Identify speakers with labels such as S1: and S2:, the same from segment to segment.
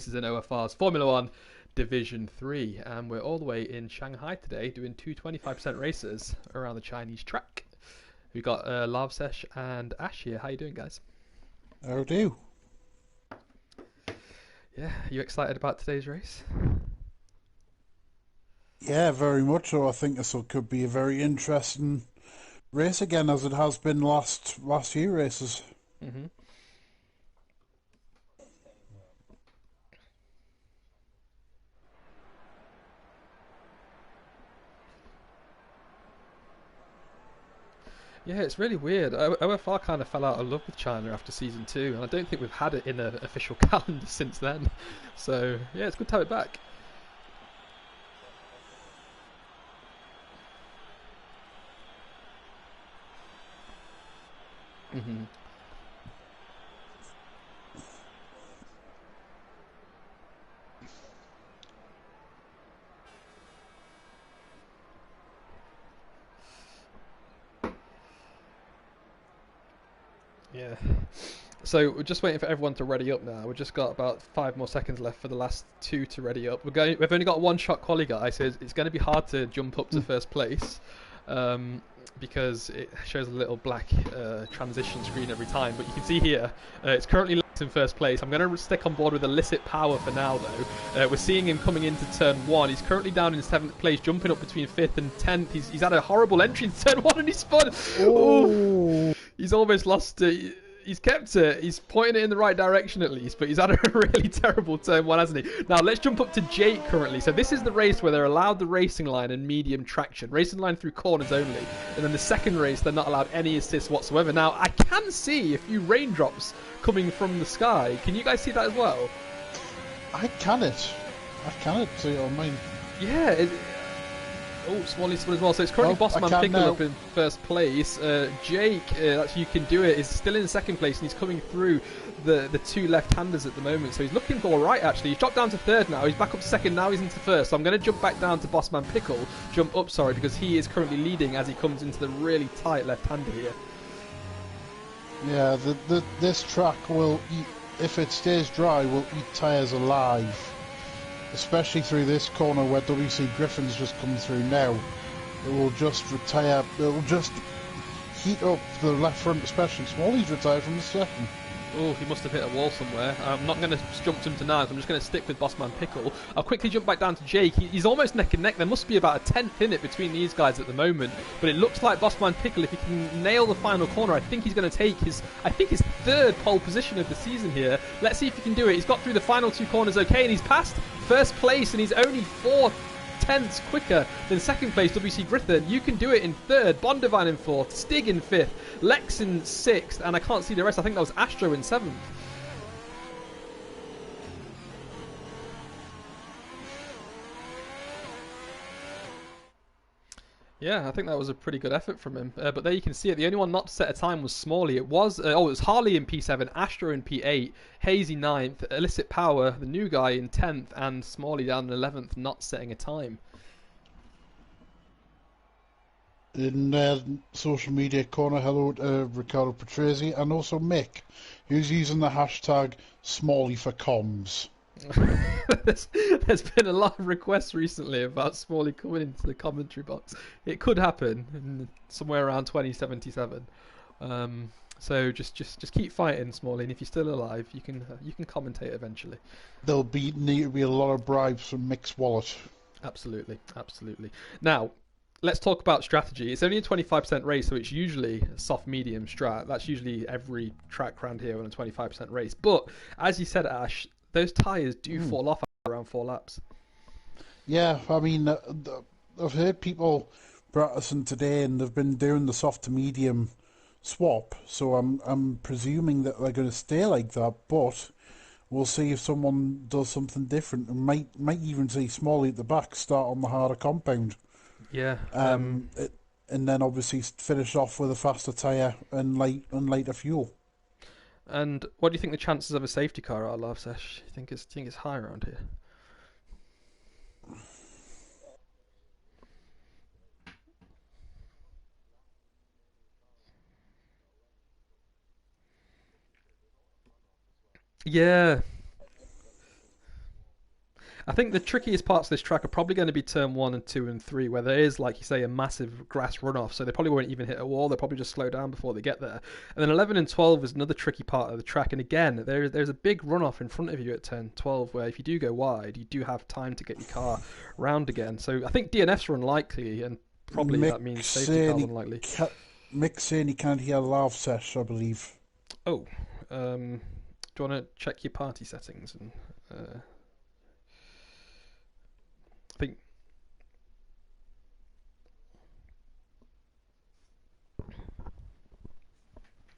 S1: This is an OFR's Formula One Division 3, and we're all the way in Shanghai today doing two 25% races around the Chinese track. We've got Lavsesh and Ash here. How you doing, guys?
S2: How do?
S1: Yeah, are you excited about today's race?
S2: Yeah, very much so. I think could be a very interesting race again, as it has been last few races.
S1: Mm-hmm. Yeah, it's really weird. OFR kind of fell out of love with China after season 2, and I don't think we've had it in an official calendar since then. So, yeah, it's good to have it back. Mm-hmm. Yeah. So we're just waiting for everyone to ready up now. We've just got about 5 more seconds left for the last two to ready up. We've only got one shot quali, guys, so it's going to be hard to jump up to first place, because it shows a little black transition screen every time. But you can see here, it's currently Lex in first place. I'm going to stick on board with Illicit Power for now, though. We're seeing him coming into turn 1. He's currently down in 7th place, jumping up between 5th and 10th. He's had a horrible entry in turn 1 and he's spun. Ooh,
S2: Oh,
S1: he's almost lost it. He's kept it. He's pointing it in the right direction at least, but he's had a really terrible turn 1, hasn't he? Now let's jump up to Jake currently. So this is the race where they're allowed the racing line and medium traction. Racing line through corners only. And then the second race, they're not allowed any assist whatsoever. Now I can see a few raindrops coming from the sky. Can you guys see that as well?
S2: I cannot. I cannot see it on mine.
S1: Yeah. Oh, Smalley spun as well. So it's currently Bossman Pickle up in first place. Jake, actually you can do it, is still in second place, and he's coming through the two left-handers at the moment. So he's looking all right, actually. He's dropped down to third now. He's back up to second. Now he's into first. So I'm going to jump back down to Bossman Pickle. Jump up, sorry, because he is currently leading as he comes into the really tight left-hander here.
S2: Yeah, this track will eat, if it stays dry, will eat tyres alive. Especially through this corner where WC Griffin's just come through now. It will just retire, it will just heat up the left front, especially Smalley's retired from the second.
S1: Oh, he must have hit a wall somewhere. I'm not going to jump to him tonight. I'm just going to stick with Bossman Pickle. I'll quickly jump back down to Jake. He's almost neck and neck. There must be about a tenth in it between these guys at the moment. But it looks like Bossman Pickle, if he can nail the final corner, I think he's going to take his third pole position of the season here. Let's see if he can do it. He's got through the final two corners okay, and he's passed first place, and he's only 4 tenths quicker than second place WC Griffin. You can do it in third, Bondivine in fourth, Stig in fifth, Lex in sixth, and I can't see the rest. I think that was Astro in seventh. Yeah, I think that was a pretty good effort from him. But there you can see it. The only one not to set a time was Smalley. It was it was Harley in P7, Astro in P8, Hazy ninth, Illicit Power, the new guy in 10th, and Smalley down in 11th, not setting a time.
S2: In social media corner, hello to Ricardo Patrese and also Mick, who's using the hashtag Smalley for comms.
S1: there's been a lot of requests recently about Smalley coming into the commentary box. It could happen somewhere around 2077. So just keep fighting, Smalley, and if you're still alive, you can commentate eventually.
S2: There'll need to be a lot of bribes from Mick's wallet.
S1: Absolutely, absolutely. Now, let's talk about strategy. It's only a 25% race, so it's usually a soft medium strat. That's usually every track around here on a 25% race. But as you said, Ash, those tyres do fall off around 4 laps.
S2: Yeah, I mean, I've heard people practicing today, and they've been doing the soft to medium swap. So I'm presuming that they're going to stay like that, but we'll see if someone does something different, and might even see Smalley at the back start on the harder compound.
S1: Yeah.
S2: And then obviously finish off with a faster tyre and lighter fuel.
S1: And what do you think the chances of a safety car are, Love Sesh? You think it's high around here? Yeah. I think the trickiest parts of this track are probably going to be turn 1 and 2 and 3, where there is, like you say, a massive grass runoff, so they probably won't even hit a wall. They'll probably just slow down before they get there. And then 11 and 12 is another tricky part of the track, and again, there's a big runoff in front of you at turn 12, where if you do go wide, you do have time to get your car round again. So I think DNFs are unlikely, and probably that means safety cars unlikely.
S2: Mick's saying he can't hear lav sesh, I believe.
S1: Oh, do you want to check your party settings? And I think...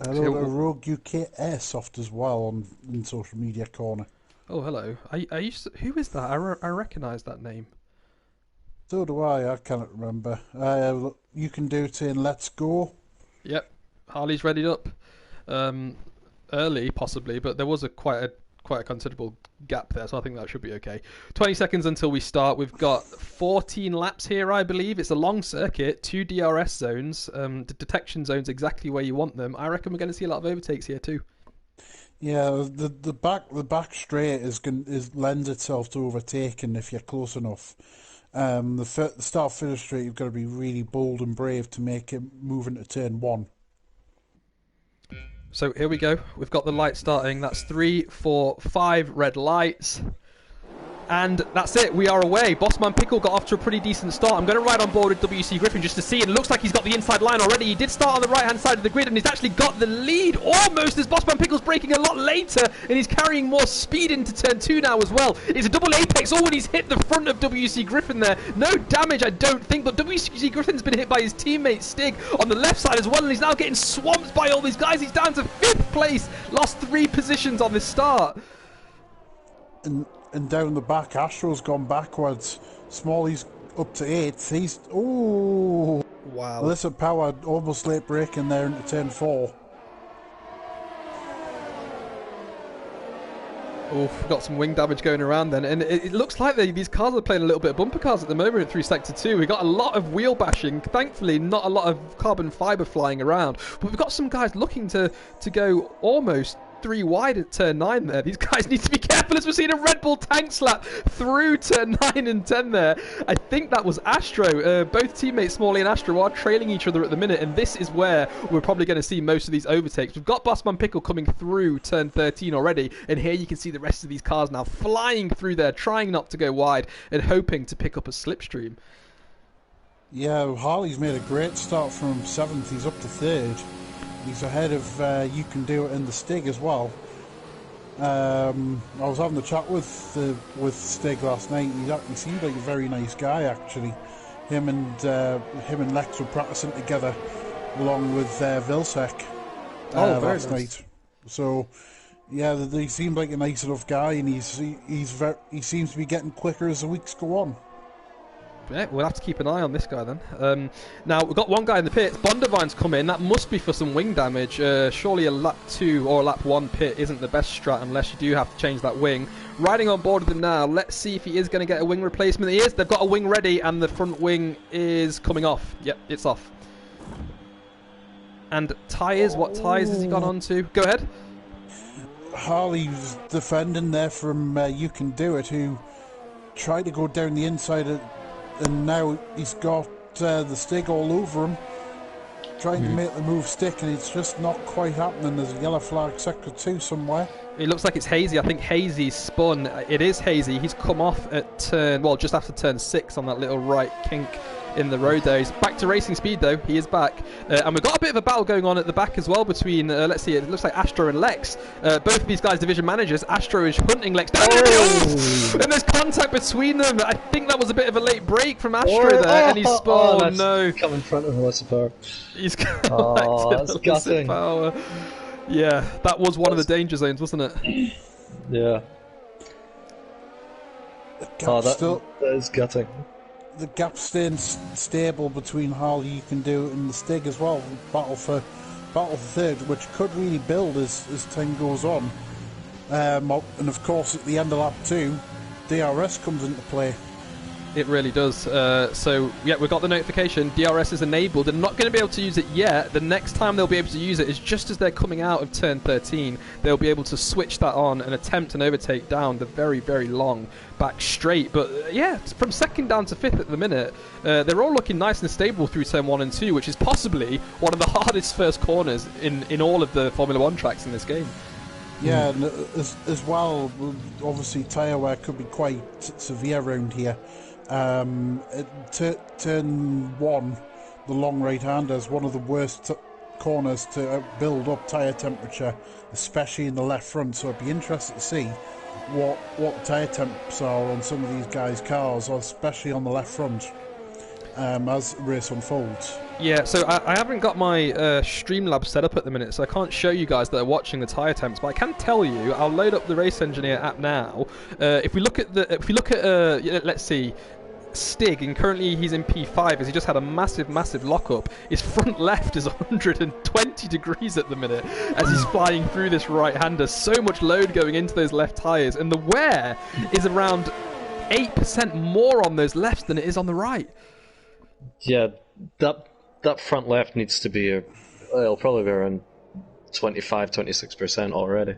S2: Hello to Rogue UK Airsoft as well in social media corner.
S1: Oh, hello. Who is that? I recognise that name.
S2: So do I cannot remember. You can do it in Let's Go.
S1: Yep. Harley's readied up. Early, possibly, but there was quite a considerable gap there, so I think that should be okay. 20 seconds until we start. We've got 14 laps here, I believe. It's a long circuit, 2 DRS zones, the detection zones exactly where you want them. I reckon we're going to see a lot of overtakes here too.
S2: Yeah, the back straight lends itself to overtaking if you're close enough. The start finish straight, you've got to be really bold and brave to make it move into turn 1.
S1: So here we go. We've got the light starting. That's 3, 4, 5 red lights. And that's it. We are away. Bossman Pickle got off to a pretty decent start. I'm going to ride on board with WC Griffin just to see. It looks like he's got the inside line already. He did start on the right-hand side of the grid, and he's actually got the lead almost as Bossman Pickle's braking a lot later, and he's carrying more speed into turn 2 now as well. It's a double apex. Oh, and he's hit the front of WC Griffin there. No damage, I don't think, but WC Griffin's been hit by his teammate Stig on the left side as well, and he's now getting swamped by all these guys. He's down to 5th place. Lost 3 positions on this start.
S2: And down the back, Astro's gone backwards. Smalley's up to 8th. He's... Oh!
S1: Wow.
S2: Alyssa Power almost late braking there into turn 4.
S1: Oh, got some wing damage going around then. And it looks like these cars are playing a little bit of bumper cars at the moment through Sector 2. We've got a lot of wheel bashing. Thankfully, not a lot of carbon fibre flying around. But we've got some guys looking to go almost 3 wide at turn 9 there. These guys need to be careful as we're seeing a Red Bull tank slap through turn 9 and 10 there. I think that was Astro. Both teammates Smalley and Astro are trailing each other at the minute, and this is where we're probably going to see most of these overtakes. We've got Bossman Pickle coming through turn 13 already, and here you can see the rest of these cars now flying through there, trying not to go wide and hoping to pick up a slipstream.
S2: Yeah, Harley's made a great start from 7th. He's up to 3rd. He's ahead of You Can Do It in the Stig as well. I was having a chat with Stig last night. He seemed like a very nice guy, actually. Him and Lex were practicing together along with Vilsec last night. So yeah, he seemed like a nice enough guy, and he seems to be getting quicker as the weeks go on.
S1: Yeah, we'll have to keep an eye on this guy then. Now, we've got one guy in the pit. Bondervine's come in. That must be for some wing damage. Surely a lap 2 or a lap 1 pit isn't the best strat unless you do have to change that wing. Riding on board with him now. Let's see if he is going to get a wing replacement. He is. They've got a wing ready, and the front wing is coming off. Yep, it's off. And tyres. What tyres has he gone on to? Go ahead.
S2: Harley's defending there from You Can Do It, who tried to go down the inside and now he's got the Stig all over him, trying to make the move stick, and it's just not quite happening. There's a yellow flag sector 2 somewhere. It
S1: looks like it's Hazy. I think Hazy's spun. It is Hazy. He's come off at just after turn 6 on that little right kink in the road there. He's back to racing speed though. He is back. And we've got a bit of a battle going on at the back as well between, let's see, it looks like Astro and Lex. Both of these guys division managers. Astro is hunting Lex down. Oh! And there's contact between them. I think that was a bit of a late break from Astro there. And he's spun. Oh, no.
S3: Come in front of Alyssa Power.
S1: He's collected Alyssa Power. Yeah, that was one of the danger zones, wasn't it?
S3: Yeah. That is gutting.
S2: The gap staying stable between Harley You Can Do and the Stig as well. Battle for 3rd, which could really build as time goes on. And of course, at the end of lap 2, DRS comes into play.
S1: It really does. So, yeah, we've got the notification. DRS is enabled. They're not going to be able to use it yet. The next time they'll be able to use it is just as they're coming out of turn 13. They'll be able to switch that on and attempt an overtake down the very, very long back straight. But, yeah, from second down to fifth at the minute, they're all looking nice and stable through turn 1 and 2, which is possibly one of the hardest first corners in all of the Formula 1 tracks in this game.
S2: Yeah, and as well, obviously tyre wear could be quite severe around here. Turn 1, the long right-hander is one of the worst corners to build up tyre temperature, especially in the left front, so I'd be interested to see what tyre temps are on some of these guys' cars, especially on the left front, as the race unfolds.
S1: Yeah, so I haven't got my Streamlabs set up at the minute, so I can't show you guys that are watching the tyre temps. But I can tell you, I'll load up the Race Engineer app now. If we look at let's see, Stig, and currently he's in P5 as he just had a massive lockup. His front left is 120 degrees at the minute as he's flying through this right-hander. So much load going into those left tyres, and the wear is around 8% more on those lefts than it is on the right.
S3: Yeah, that front left needs to be it'll probably be around 25-26% already.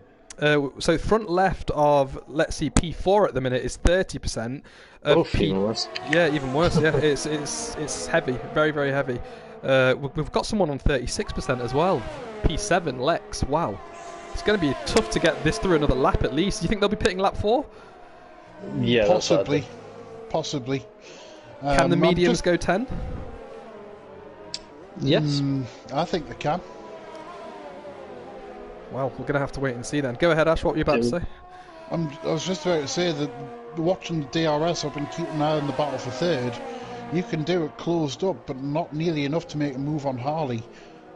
S1: So front left of, let's see, P4 at the minute is 30%.
S3: Even worse.
S1: Yeah, even worse. Yeah, it's heavy, very, very heavy. We've got someone on 36% as well. P7 Lex. Wow, it's going to be tough to get this through another lap at least. Do you think they'll be pitting lap 4?
S3: Yeah,
S2: possibly.
S1: Can the mediums go 10?
S3: Yes.
S2: I think they can.
S1: Well, we're going to have to wait and see then. Go ahead, Ash, what were you about to say?
S2: I was just about to say that watching the DRS, I've been keeping an eye on the battle for third. You can do it closed up, but not nearly enough to make a move on Harley.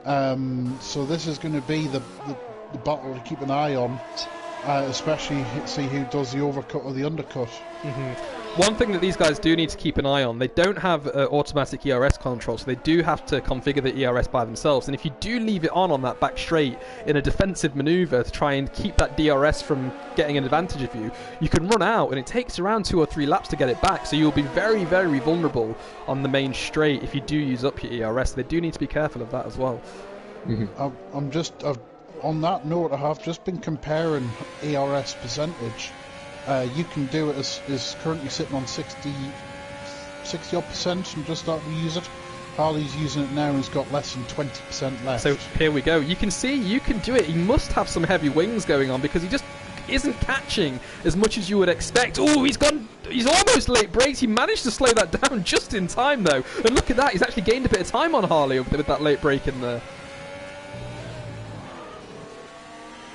S2: So this is going to be the battle to keep an eye on, especially see who does the overcut or the undercut.
S1: One thing that these guys do need to keep an eye on, they don't have automatic ERS control, so they do have to configure the ERS by themselves. And if you do leave it on that back straight in a defensive maneuver to try and keep that DRS from getting an advantage of you, you can run out, and it takes around 2 or 3 laps to get it back. So you'll be very, very vulnerable on the main straight if you do use up your ERS. They do need to be careful of that as well.
S2: On that note, I have just been comparing ERS percentage. You can do it as currently sitting on 60 odd percent and just start to use it. Harley's using it now and he's got less than 20% left.
S1: So here we go. You can see you can do it. He must have some heavy wings going on because he just isn't catching as much as you would expect. Oh, he's almost late brakes. He managed to slow that down just in time though. And look at that, he's actually gained a bit of time on Harley with that late brake in there.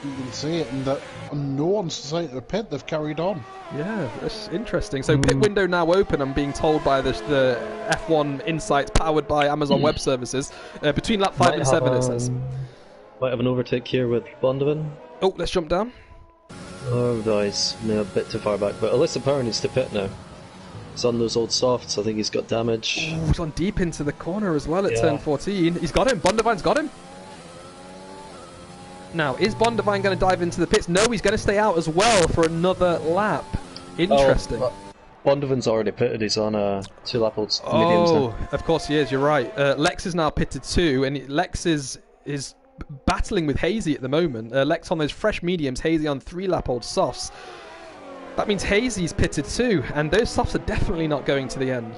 S2: You can see it, and no one's decided to pit. They've carried on.
S1: Yeah, that's interesting. So pit window now open. I'm being told by the F1 Insights powered by Amazon Web Services between lap 5 and 7. It says
S3: might have an overtake here with Bondovan.
S1: Oh, let's jump down.
S3: Oh, nice. No, a bit too far back. But Alyssa Power needs to pit now. He's on those old softs. I think he's got damage.
S1: Oh, he's on deep into the corner as well at turn 14. He's got him. Bondovan's got him. Now, is Bondavine going to dive into the pits? No, he's going to stay out as well for another lap. Interesting.
S3: Bondovan's already pitted. He's on 2 lap olds.
S1: Oh, of course he is. You're right. Lex is now pitted too, and Lex is battling with Hazy at the moment. Lex on those fresh mediums, Hazy on 3 lap old softs. That means Hazy's pitted too, and those softs are definitely not going to the end.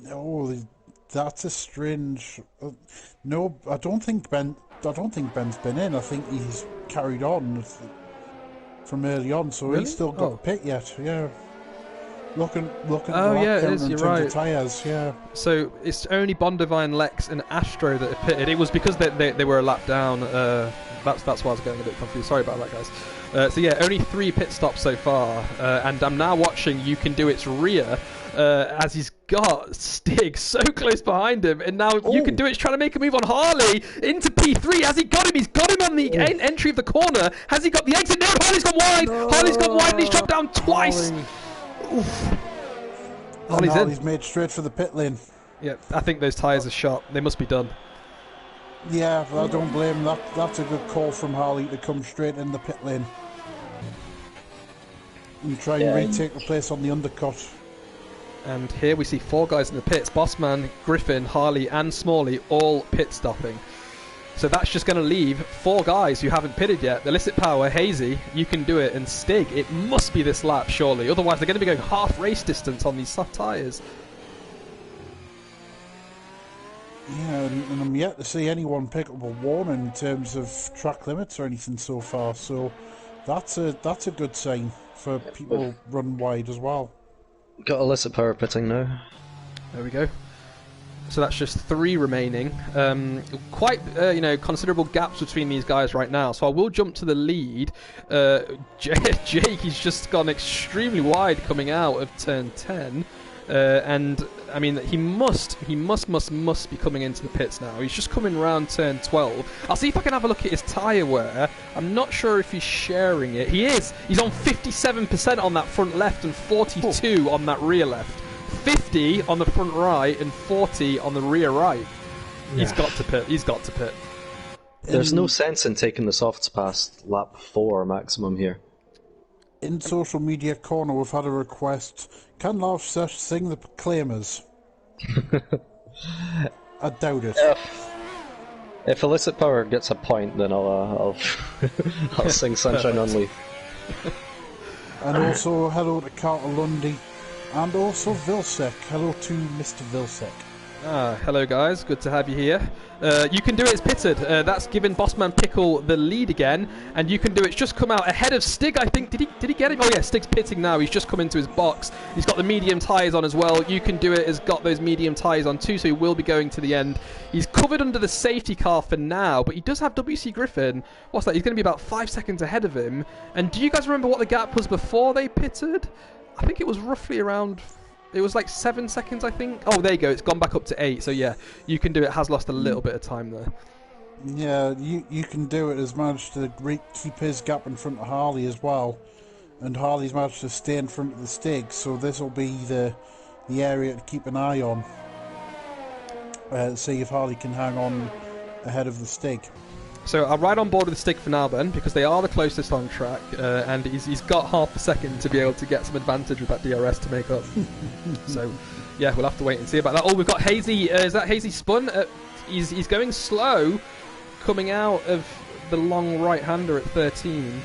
S2: No, that's a strange. No, I don't think Ben's been in. I think he's carried on from early on, so
S1: really?
S2: He's still got a pit yet. Yeah, looking.
S1: Oh yeah, it is. You're right.
S2: Tires, yeah.
S1: So it's only Bondavine, Lex, and Astro that are pitted. It was because they were a lap down. That's why I was getting a bit confused. Sorry about that, guys. So yeah, only 3 pit stops so far, and I'm now watching You Can Do It's rear. As he's got Stig so close behind him, and now You Can Do It's trying to make a move on Harley into P3. Has he got him? He's got him on the entry of the corner. Has he got the exit? No, Harley's gone wide. No. Harley's gone wide and he's dropped down twice.
S2: Harley's made straight for the pit lane.
S1: Yeah, I think those tyres are shot. They must be done.
S2: Yeah, I don't blame him. That's a good call from Harley to come straight in the pit lane. and try and retake the place on the undercut.
S1: And here we see 4 guys in the pits. Bossman, Griffin, Harley and Smalley all pit stopping. So that's just going to leave 4 guys who haven't pitted yet. The Illicit Power, Hazy, You Can Do It, and Stig. It must be this lap, surely. Otherwise they're going to be going half race distance on these soft tyres.
S2: Yeah, and I'm yet to see anyone pick up a warning in terms of track limits or anything so far. So that's a good sign for people run wide as well.
S3: Got Illicit Power pitting now.
S1: There we go. So that's just 3 remaining. Quite, considerable gaps between these guys right now. So I will jump to the lead. Jake, he's just gone extremely wide coming out of turn 10. And I mean, he must be coming into the pits now. He's just coming around turn 12. I'll see if I can have a look at his tyre wear. I'm not sure if he's sharing it. He is. He's on 57% on that front left and 42 on that rear left. 50 on the front right and 40 on the rear right. Yeah. He's got to pit. He's got to pit.
S3: There's no sense in taking the softs past lap 4 maximum here.
S2: In social media corner, we've had a request. Can Love Sesh sing the Proclaimers? I doubt it.
S3: If Illicit Power gets a point, then I'll sing Sunshine on Leaf.
S2: And also hello to Carter Lundy. And also Vilsek. Hello to Mr. Vilsek.
S1: Hello guys, good to have you here. You Can Do It's pitted. That's given Bossman Pickle the lead again, and You Can Do It's just come out ahead of Stig, I think. Did he get him? Oh yeah, Stig's pitting now. He's just come into his box. He's got the medium tyres on as well. You Can Do It has got those medium tyres on too, so he will be going to the end. He's covered under the safety car for now, but he does have WC Griffin. What's that? He's going to be about 5 seconds ahead of him. And do you guys remember what the gap was before they pitted? I think it was roughly around... It was like 7 seconds, I think. Oh, there you go. It's gone back up to 8. So, yeah, You Can Do It has lost a little bit of time there.
S2: Yeah, you Can Do It has managed to keep his gap in front of Harley as well. And Harley's managed to stay in front of the Stig. So this will be the area to keep an eye on. See if Harley can hang on ahead of the Stig.
S1: So I'll ride on board with the Stig for now then, because they are the closest on track, and he's got half a second to be able to get some advantage with that DRS to make up. So, yeah, we'll have to wait and see about that. Oh, we've got Hazy. Is that Hazy spun? He's going slow, coming out of the long right-hander at 13.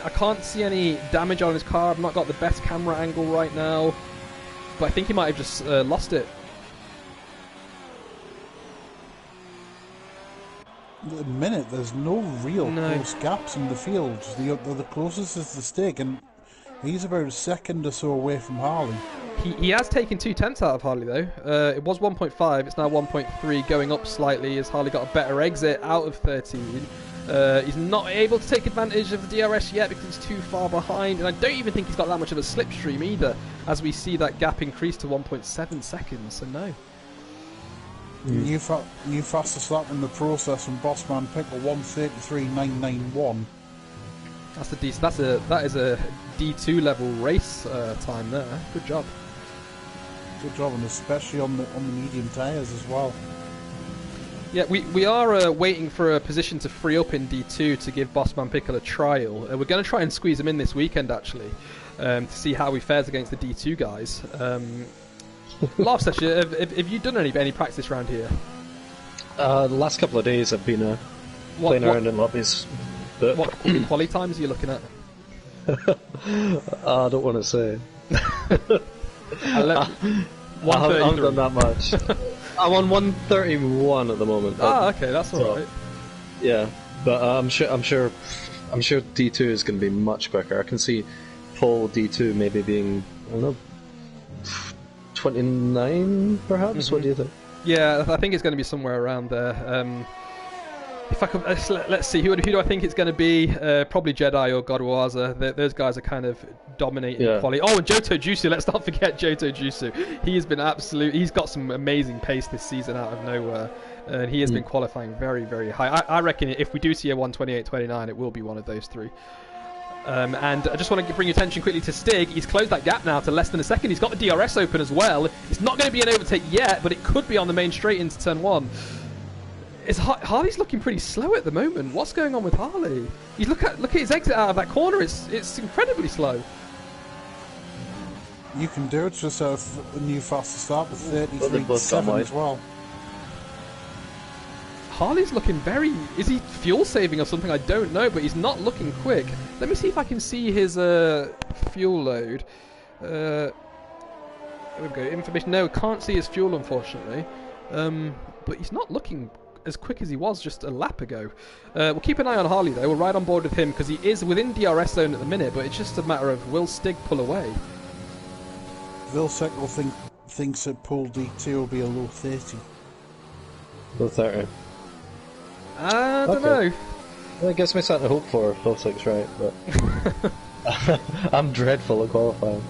S1: I can't see any damage on his car. I've not got the best camera angle right now, but I think he might have just lost it.
S2: At the minute, there's no real close gaps in the field. The closest is the Stig, and he's about a second or so away from Harley.
S1: He has taken 2/10 out of Harley though. It was 1.5, it's now 1.3, going up slightly as Harley got a better exit out of 13. He's not able to take advantage of the DRS yet because he's too far behind, and I don't even think he's got that much of a slipstream either, as we see that gap increase to 1.7 seconds, so no.
S2: New fastest lap in the process from Bossman Pickle 1:33.991.
S1: That is a D2 level race time there. Good job.
S2: Good job, and especially on the medium tyres as well.
S1: Yeah, we are waiting for a position to free up in D2 to give Bossman Pickle a trial. We're going to try and squeeze him in this weekend actually, to see how he fares against the D2 guys. Love session. Have you done any practice around here?
S3: The last couple of days I've been playing around in lobbies. But
S1: what quali times are you looking at?
S3: I don't want to say.
S1: I
S3: haven't done that much. I'm on 131 at the moment.
S1: Okay, that's alright.
S3: Yeah, but I'm sure D2 is going to be much quicker. I can see pole D2 maybe being, I don't know, 29 perhaps. Mm-hmm. What do you think?
S1: Yeah, I think it's going to be somewhere around there. If I could, let's see, who do I think it's going to be? Probably Jedi or Godwaza. Those guys are kind of dominating quality. Oh, and Johto Jusu. Let's not forget Johto Jusu. He has been he's got some amazing pace this season out of nowhere, and he has been qualifying very, very high. I reckon if we do see a 1:28.29, it will be one of those three. And I just want to bring your attention quickly to Stig. He's closed that gap now to less than a second. He's got the DRS open as well. It's not going to be an overtake yet, but it could be on the main straight into turn 1. Harley's looking pretty slow at the moment. What's going on with Harley? Look at his exit out of that corner. It's incredibly slow.
S2: You can do it. Just a new faster start with
S3: Well, they both got
S2: 33.7
S3: wide.
S2: as well.
S1: Harley's looking very... Is he fuel saving or something? I don't know, but he's not looking quick. Let me see if I can see his fuel load. There we go. Information. No, can't see his fuel, unfortunately. But he's not looking as quick as he was just a lap ago. We'll keep an eye on Harley, though. We'll ride on board with him, because he is within DRS zone at the minute, but it's just a matter of will Stig pull away?
S2: Vilsek will thinks that Pool D2 will be a low 30.
S3: Low 30.
S1: I don't
S3: Okay.
S1: know.
S3: Well, it gives me something to hope for if Vilsek's right, but I'm dreadful at qualifying.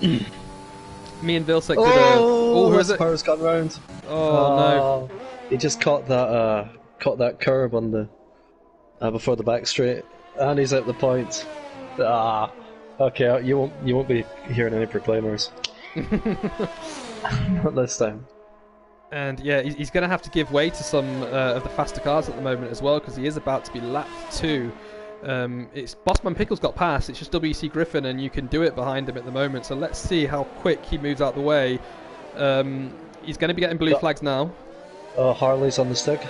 S1: Me and Vilsek did a... Oh, who is it?
S3: Power's gone round.
S1: Oh, no.
S3: He just caught that curb on the before the back straight, and he's at the point. Okay, you won't be hearing any proclaimers. Not this time.
S1: And yeah, he's going to have to give way to some of the faster cars at the moment as well, because he is about to be lapped too. It's Bossman Pickle's got past, it's just WC Griffin, and you can do it behind him at the moment. So let's see how quick he moves out the way. He's going to be getting blue flags now.
S3: Harley's on the stick.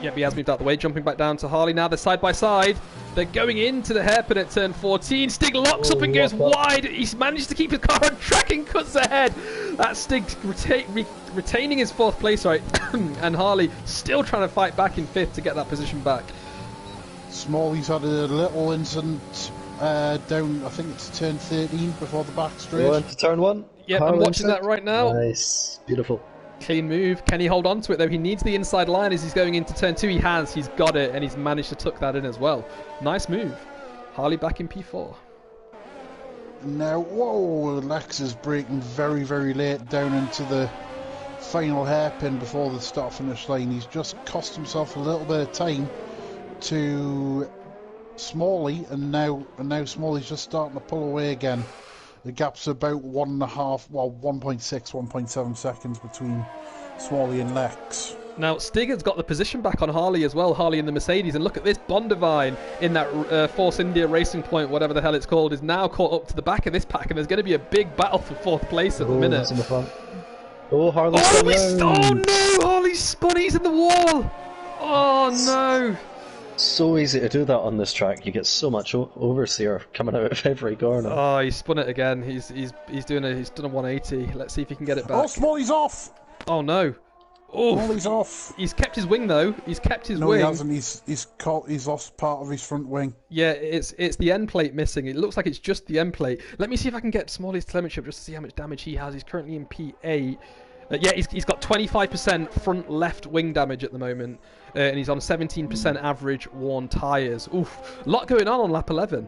S1: Yep, he has moved out the way, jumping back down to Harley now. They're side by side. They're going into the hairpin at turn 14. Stig locks up and goes wide. He's managed to keep his car on track and cuts ahead. That's Stig retaining his fourth place, right? And Harley still trying to fight back in fifth to get that position back.
S2: Smalley's had a little incident down, I think it's turn 13 before the back straight.
S3: Go into turn 1.
S1: Yep, I'm watching that right now.
S3: Nice, beautiful.
S1: Clean move. Can he hold on to it, though? He needs the inside line as he's going into turn 2. He has. He's got it, and he's managed to tuck that in as well. Nice move. Harley back in P4.
S2: Now, whoa, Lex is braking very, very late down into the final hairpin before the start-finish line. He's just cost himself a little bit of time to Smalley, and now Smalley's just starting to pull away again. The gap's about 1.5, well, 1.6, 1.7 seconds between Smalley and Lex.
S1: Now, Stig has got the position back on Harley as well, Harley in the Mercedes, and look at this, Bondivine in that Force India Racing Point, whatever the hell it's called, is now caught up to the back of this pack, and there's going to be a big battle for fourth place at the minute.
S3: That's in the front. Harley's
S1: no, Harley's spun, he's in the wall! Oh no!
S3: So easy to do that on this track. You get so much overseer coming out of every corner.
S1: Oh, he spun it again. He's done a 180. Let's see if he can get it back.
S2: Oh, Smalley's off!
S1: Oh no! Oh,
S2: Smalley's off.
S1: He's kept his wing though. He's kept his
S2: No,
S1: wing.
S2: he hasn't. He's lost part of his front wing.
S1: Yeah, it's the end plate missing. It looks like it's just the end plate. Let me see if I can get Smalley's telemetry up just to see how much damage he has. He's currently in P8. Yeah, he's got 25% front left wing damage at the moment, and he's on 17% average worn tyres. Oof, a lot going on lap 11.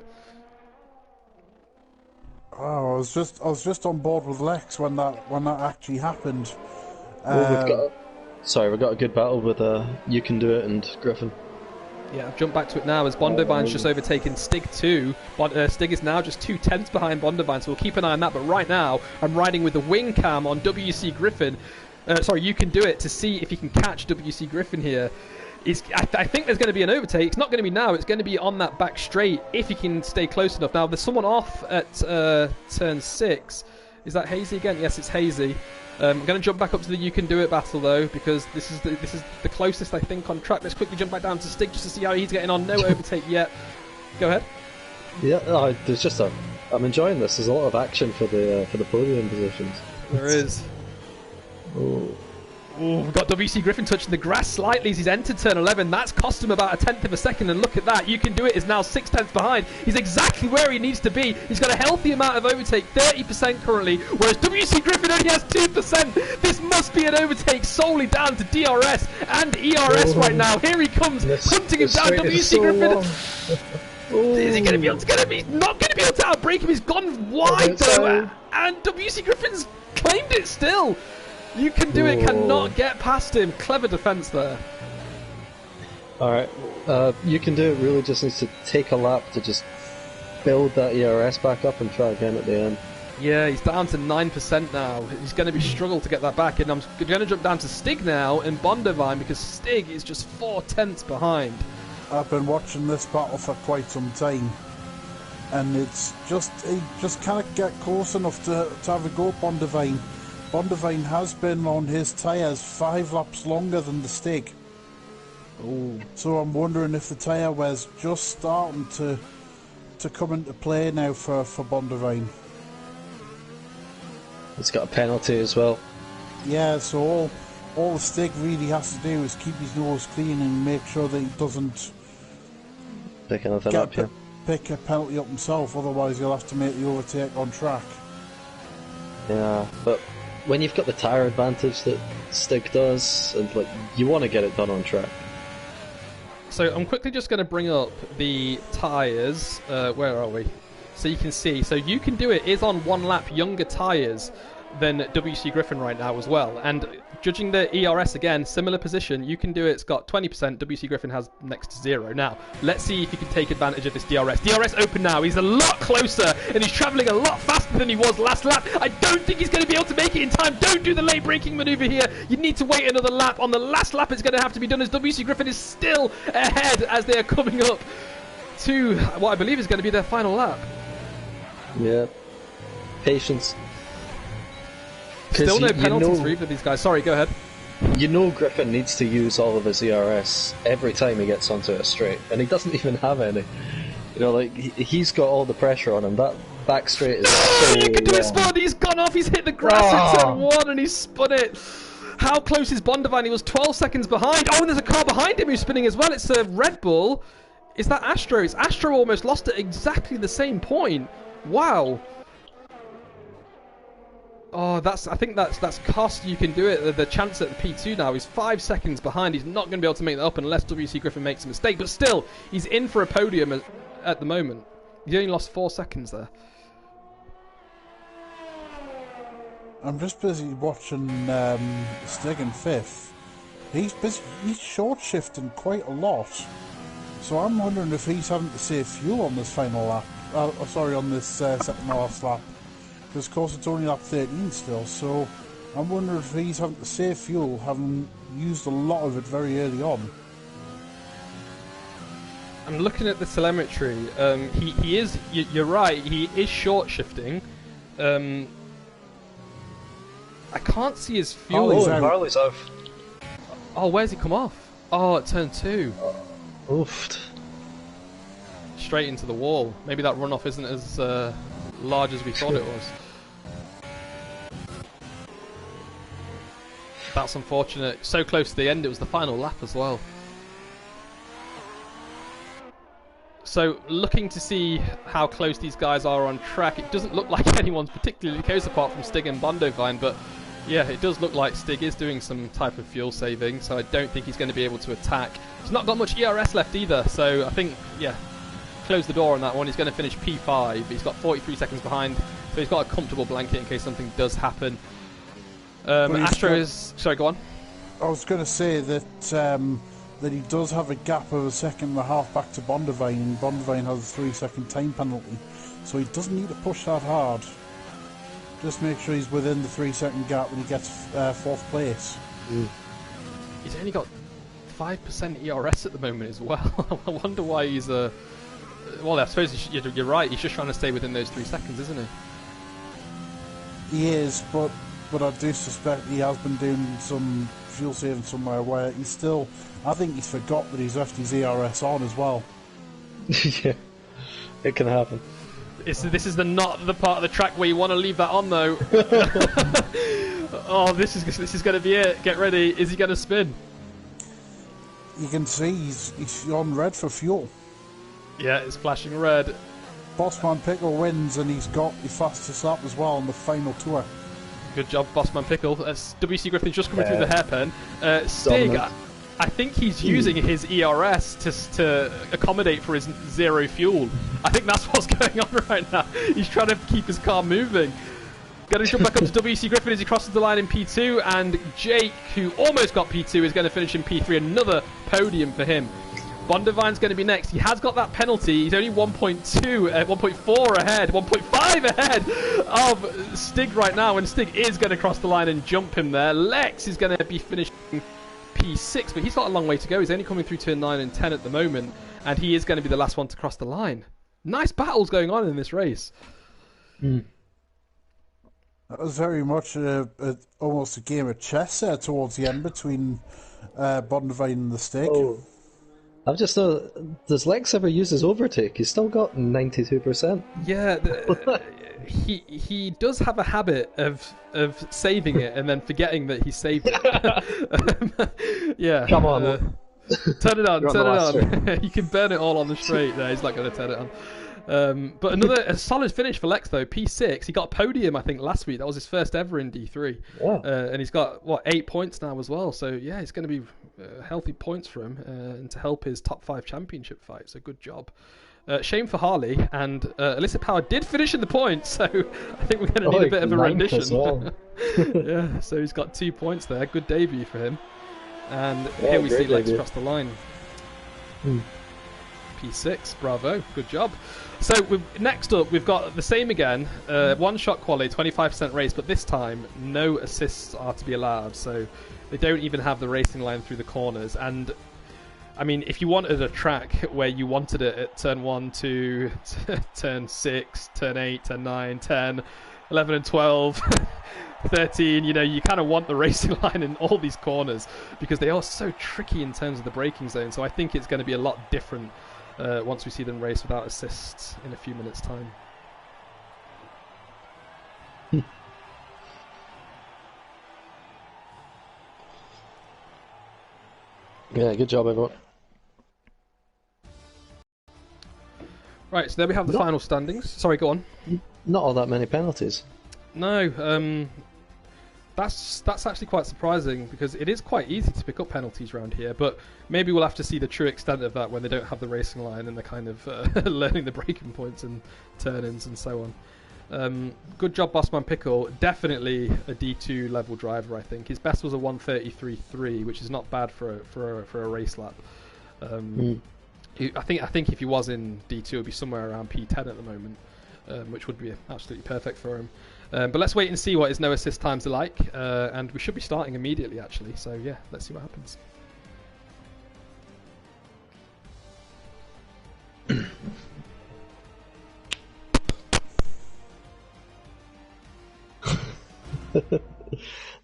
S2: Oh, I was just on board with Lex when that actually happened.
S3: We've got a good battle with You Can Do It and Griffin.
S1: Yeah, I've jumped back to it now as Bondivine's just overtaken Stig 2. Stig is now just 2/10 behind Bondivine, so we'll keep an eye on that. But right now, I'm riding with the wing cam on WC Griffin. You Can Do It to see if he can catch WC Griffin here. I think there's going to be an overtake. It's not going to be now. It's going to be on that back straight if he can stay close enough. Now, there's someone off at turn 6. Is that Hazy again? Yes, it's Hazy. I'm going to jump back up to the You Can Do It battle though, because this is the closest I think on track. Let's quickly jump back down to Stig just to see how he's getting on. No overtake yet. Go ahead.
S3: Yeah, there's just I'm enjoying this. There's a lot of action for the podium positions.
S1: There is. Oh, we've got WC Griffin touching the grass slightly as he's entered turn 11. That's cost him about 1/10 of a second, and look at that. You Can Do It is now 6/10 behind. He's exactly where he needs to be. He's got a healthy amount of overtake, 30% currently, whereas WC Griffin only has 2%. This must be an overtake solely down to DRS and ERS right now. Here he comes, hunting him down, WC Griffin. Is he going to be able to get him? He's not going to be able to outbrake him. He's gone wide though, and WC Griffin's claimed it still. You Can Do It cannot get past him. Clever defense there.
S3: Alright, You Can Do It really just needs to take a lap to just build that ERS back up and try again at the end.
S1: Yeah, he's down to 9% now. He's going to be struggle to get that back, and I'm going to jump down to Stig now and Bondivine because Stig is just 4/10 behind.
S2: I've been watching this battle for quite some time. and it's he just can't get close enough to have a go at Bondavine. Bondavine has been on his tyres 5 laps longer than the Stig.
S1: Ooh.
S2: So I'm wondering if the tyre wear's just starting to come into play now for Bondavine.
S3: He's got a penalty as well.
S2: Yeah, so all the Stig really has to do is keep his nose clean and make sure that he doesn't
S3: Pick anything up, yeah.
S2: pick a penalty up himself, otherwise he'll have to make the overtake on track.
S3: Yeah, but when you've got the tyre advantage that Stig does, and like you want to get it done on track.
S1: So I'm quickly just going to bring up the tyres. Where are we? So you can see. So You Can Do It is on 1 lap younger tyres than WC Griffin right now as well. And judging the ERS again, similar position. You Can Do It's got 20%. WC Griffin has next to 0. Now, let's see if he can take advantage of this DRS. DRS open now. He's a lot closer and he's travelling a lot faster than he was last lap. I don't think he's going to be able to make it in time. Don't do the late braking manoeuvre here. You need to wait another lap. On the last lap, it's going to have to be done as WC Griffin is still ahead as they are coming up to what I believe is going to be their final lap.
S3: Yeah. Patience.
S1: Still no penalties for either of these guys. Sorry, go ahead.
S3: You know Griffin needs to use all of his ERS every time he gets onto a straight, and he doesn't even have any. You know, like, he's got all the pressure on him. That back straight is so
S1: You Can Do It
S3: long.
S1: spun! He's gone off, he's hit the grass in turn 1 and he's spun it! How close is Bondavine? He was 12 seconds behind. Oh, and there's a car behind him who's spinning as well. It's a Red Bull. Is that Astro? It's Astro almost lost at exactly the same point. Wow. Oh, I think that's cost. You Can Do It. The chance at the P2 now is 5 seconds behind. He's not going to be able to make that up unless WC Griffin makes a mistake. But still, he's in for a podium at the moment. He only lost 4 seconds there.
S2: I'm just busy watching Stig in 5th. He's short shifting quite a lot. So I'm wondering if he's having to save fuel on this final lap. On this second last lap. Because of course it's only lap 13 still, so I'm wondering if he's having to save fuel, having used a lot of it very early on.
S1: I'm looking at the telemetry. He is. You're right. He is short shifting. I can't see his fuel.
S3: Harley's off.
S1: Oh, where's he come off? Oh, at turn 2.
S3: Oofed.
S1: Straight into the wall. Maybe that runoff isn't as large as we thought it was. That's unfortunate. So close to the end, it was the final lap as well. So, looking to see how close these guys are on track, it doesn't look like anyone's particularly close apart from Stig and Bondavine, but yeah, it does look like Stig is doing some type of fuel saving, so I don't think he's going to be able to attack. He's not got much ERS left either, so I think, yeah, close the door on that one. He's going to finish P5. He's got 43 seconds behind, so he's got a comfortable blanket in case something does happen. Astro is... Sorry, go on.
S2: I was going to say that that he does have a gap of 1.5 seconds back to Bondavine, and Bondavine has a 3-second time penalty, so he doesn't need to push that hard. Just make sure he's within the 3-second gap when he gets 4th place.
S1: He's only got 5% ERS at the moment as well. I wonder why he's well, I suppose you're right. He's just trying to stay within those 3 seconds, isn't he?
S2: He is, but I do suspect he has been doing some fuel saving somewhere where he's still... I think he's forgot that he's left his ERS on as well.
S3: Yeah, it can happen.
S1: This is not the part of the track where you want to leave that on, though. Oh, this is going to be it. Get ready. Is he going to spin?
S2: You can see he's on red for fuel.
S1: Yeah, it's flashing red.
S2: Bossman Pickle wins, and he's got the fastest lap as well on the final tour.
S1: Good job, Bossman Pickle. WC Griffin's just coming through the hairpin. Stig, I think he's using his ERS to accommodate for his 0 fuel. I think that's what's going on right now. He's trying to keep his car moving. Going to jump back up to WC Griffin as he crosses the line in P2, and Jake, who almost got P2, is going to finish in P3. Another podium for him. Bondavine's going to be next. He has got that penalty. He's only 1.4 ahead, 1.5 ahead of Stig right now, and Stig is going to cross the line and jump him there. Lex is going to be finishing P6, but he's got a long way to go. He's only coming through turn 9 and 10 at the moment, and he is going to be the last one to cross the line. Nice battles going on in this race.
S3: Mm.
S2: That was very much almost a game of chess there towards the end between Bondivine and the Stick.
S3: Oh, I've just thought, does Lex ever use his overtake? He's still got 92%.
S1: Yeah, he does have a habit of saving it and then forgetting that he saved it. Yeah.
S3: Come on.
S1: Turn it on,
S3: You're on
S1: turn
S3: the
S1: it
S3: last
S1: on. You can burn it all on the straight. No, he's not going to turn it on. But a solid finish for Lex though. P6. He got a podium I think last week. That was his first ever in D3.
S3: Yeah.
S1: And he's got 8 points now as well. So yeah, it's going to be healthy points for him and to help his top 5 championship fight. So good job. Shame for Harley, and Illicit Power did finish in the points, so I think we're going to need a bit of a rendition.
S3: As well.
S1: Yeah, so he's got 2 points there. Good debut for him. And here we see Lex cross the line. P6, bravo, good job. So next up, we've got the same again, one-shot quali, 25% race, but this time no assists are to be allowed, so they don't even have the racing line through the corners. And I mean, if you wanted a track where you wanted it at turn 1 to turn 6, turn 8, turn 9, 10, 11 and 12, 13, you kind of want the racing line in all these corners because they are so tricky in terms of the braking zone. So I think it's going to be a lot different once we see them race without assists in a few minutes' time.
S3: Yeah, good job, everyone.
S1: Right, so there we have the final standings. Sorry, go on.
S3: Not all that many penalties.
S1: No, that's actually quite surprising because it is quite easy to pick up penalties around here, but maybe we'll have to see the true extent of that when they don't have the racing line and they're kind of learning the braking points and turn-ins and so on. Good job, Bossman Pickle. Definitely a D2 level driver, I think. His best was a 1:33.3, which is not bad for a race lap. I think if he was in D2, it would be somewhere around P10 at the moment, which would be absolutely perfect for him. But let's wait and see what his no assist times are like, and we should be starting immediately, actually. So yeah, let's see what happens.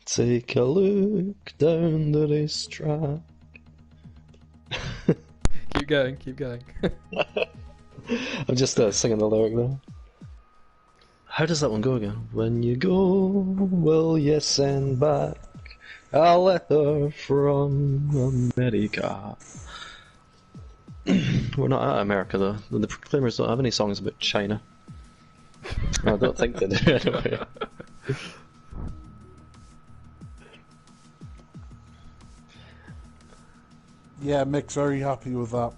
S3: Take a look down the racetrack.
S1: Keep going, keep going.
S3: I'm just singing the lyric there. How does that one go again? When you go, will you send back a letter from America? We're not at America though. The Proclaimers don't have any songs about China. I don't think they do anyway.
S2: Yeah, Mick's very happy with that.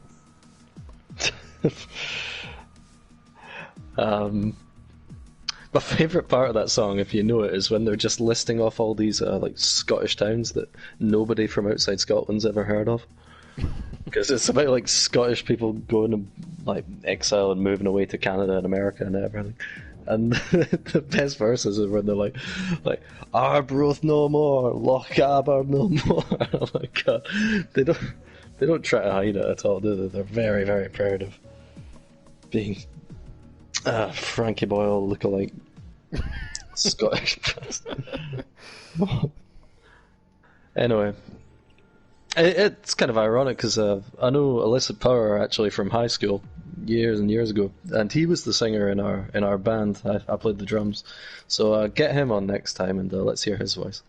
S3: My favourite part of that song, if you know it, is when they're just listing off all these like Scottish towns that nobody from outside Scotland's ever heard of. Because it's about like Scottish people going to like exile and moving away to Canada and America and everything. And the best verses are when they're like Arbroath no more, Lochaber no more. Oh my god, they don't try to hide it at all, do they? They're very, very proud of being Frankie Boyle lookalike Scottish. Anyway, it's kind of ironic because I know Illicit Power actually from high school years and years ago, and he was the singer in our band. I played the drums, so get him on next time and let's hear his voice.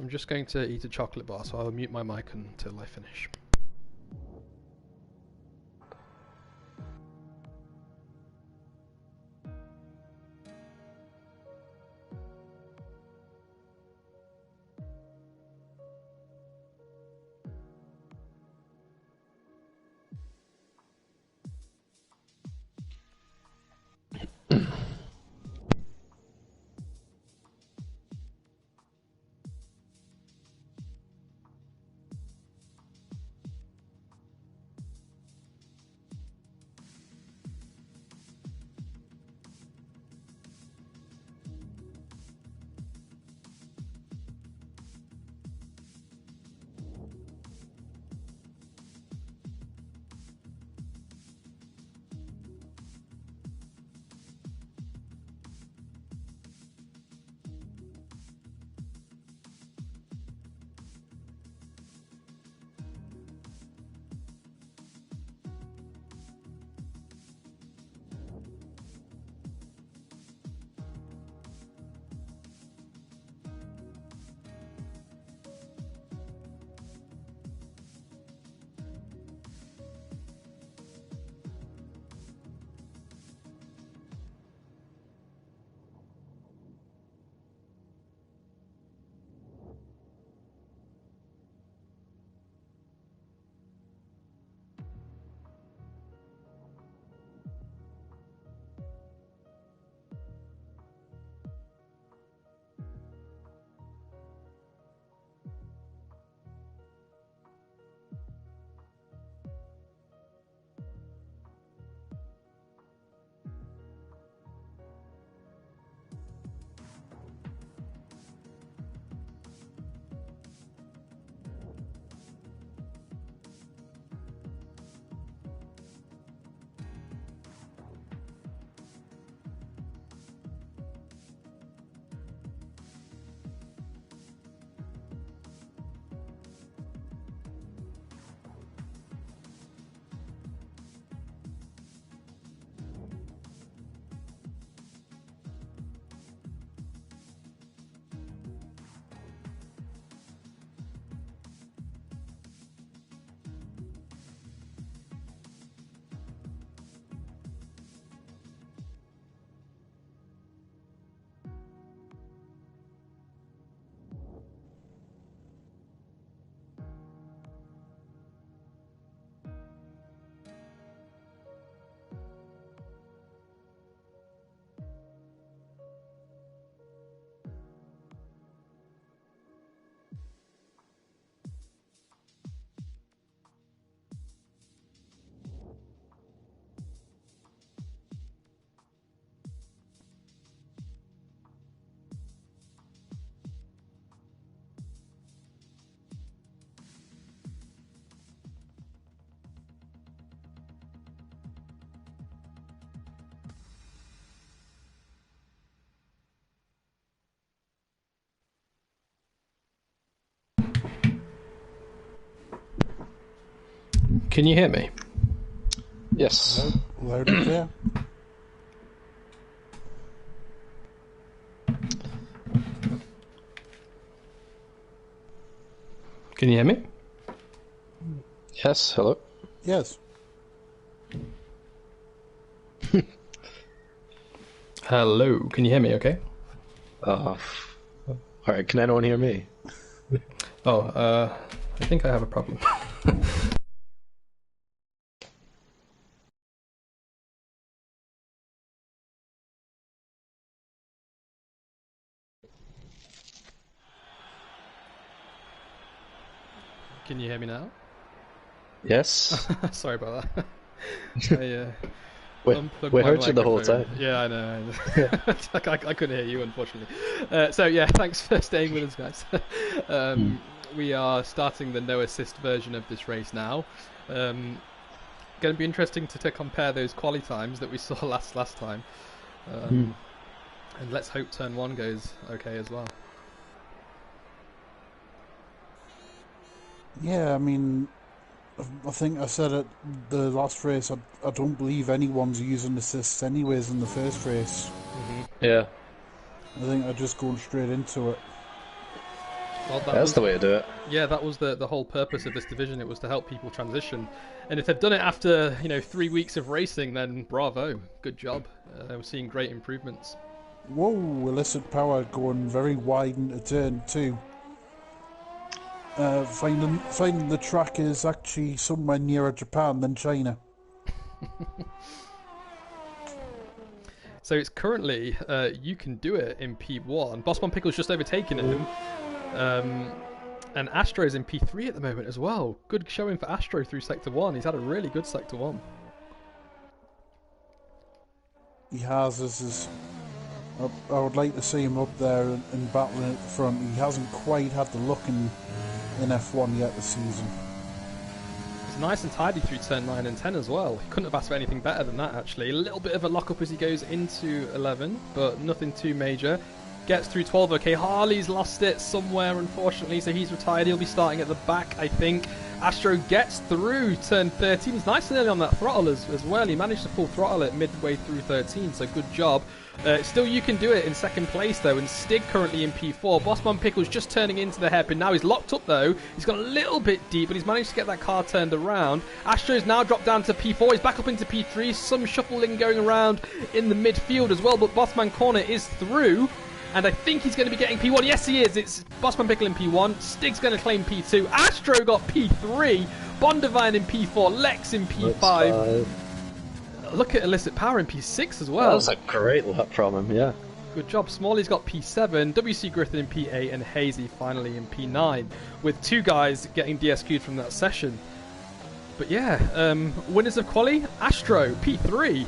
S1: I'm just going to eat a chocolate bar, so I'll mute my mic until I finish. Can you hear me?
S3: Yes.
S2: Loud and clear.
S1: Can you hear me?
S3: Yes, hello.
S2: Yes.
S1: Hello, can you hear me okay?
S3: Alright, can anyone hear me?
S1: Oh, I think I have a problem. Can you hear me now?
S3: Yes.
S1: Sorry about that.
S3: We heard you the whole time.
S1: Yeah, I know. I couldn't hear you, unfortunately. So yeah, thanks for staying with us, guys. We are starting the no assist version of this race now. Going to be interesting to compare those quali times that we saw last time. And let's hope turn 1 goes okay as well.
S2: Yeah, I mean, I think I said at the last race, I don't believe anyone's using assists anyways in the first race.
S3: Yeah.
S2: I think they're just going straight into it.
S1: Well,
S3: That's the way to do it.
S1: Yeah, that was the whole purpose of this division. It was to help people transition. And if they've done it after 3 weeks of racing, then bravo, good job. We're seeing great improvements.
S2: Whoa, illicit power going very wide into turn 2. Finding the track is actually somewhere nearer Japan than China.
S1: So it's currently, you can do it in P1. Bossman Pickle's just overtaken him. And Astro's in P3 at the moment as well. Good showing for Astro through Sector 1. He's had a really good Sector 1.
S2: He has. I would like to see him up there and battling at the front. He hasn't quite had the look in F1 yet this season.
S1: It's nice and tidy through turn 9 and 10 as well. He couldn't have asked for anything better than that, actually. A little bit of a lock-up as he goes into 11, but nothing too major. Gets through 12. Okay, Harley's lost it somewhere, unfortunately, so he's retired. He'll be starting at the back, I think. Astro gets through turn 13. He's nice and early on that throttle as well. He managed to pull throttle at midway through 13, so good job. Still, you can do it in second place, though, and Stig currently in P4. Bossman Pickle's just turning into the hairpin now. He's locked up, though. He's gone a little bit deep, but he's managed to get that car turned around. Astro's now dropped down to P4. He's back up into P3. Some shuffling going around in the midfield as well, but Bossman Corner is through. And I think he's going to be getting P1. Yes, he is. It's Bossman Pickle in P1. Stig's going to claim P2. Astro got P3. Bondivine in P4. Lex in P5. Look at Illicit Power in P6 as well.
S3: That was a great lap from him, yeah.
S1: Good job. Smalley's got P7. WC Griffin in P8. And Hazy finally in P9. With 2 guys getting DSQ'd from that session. But yeah, winners of Quali, Astro, P3.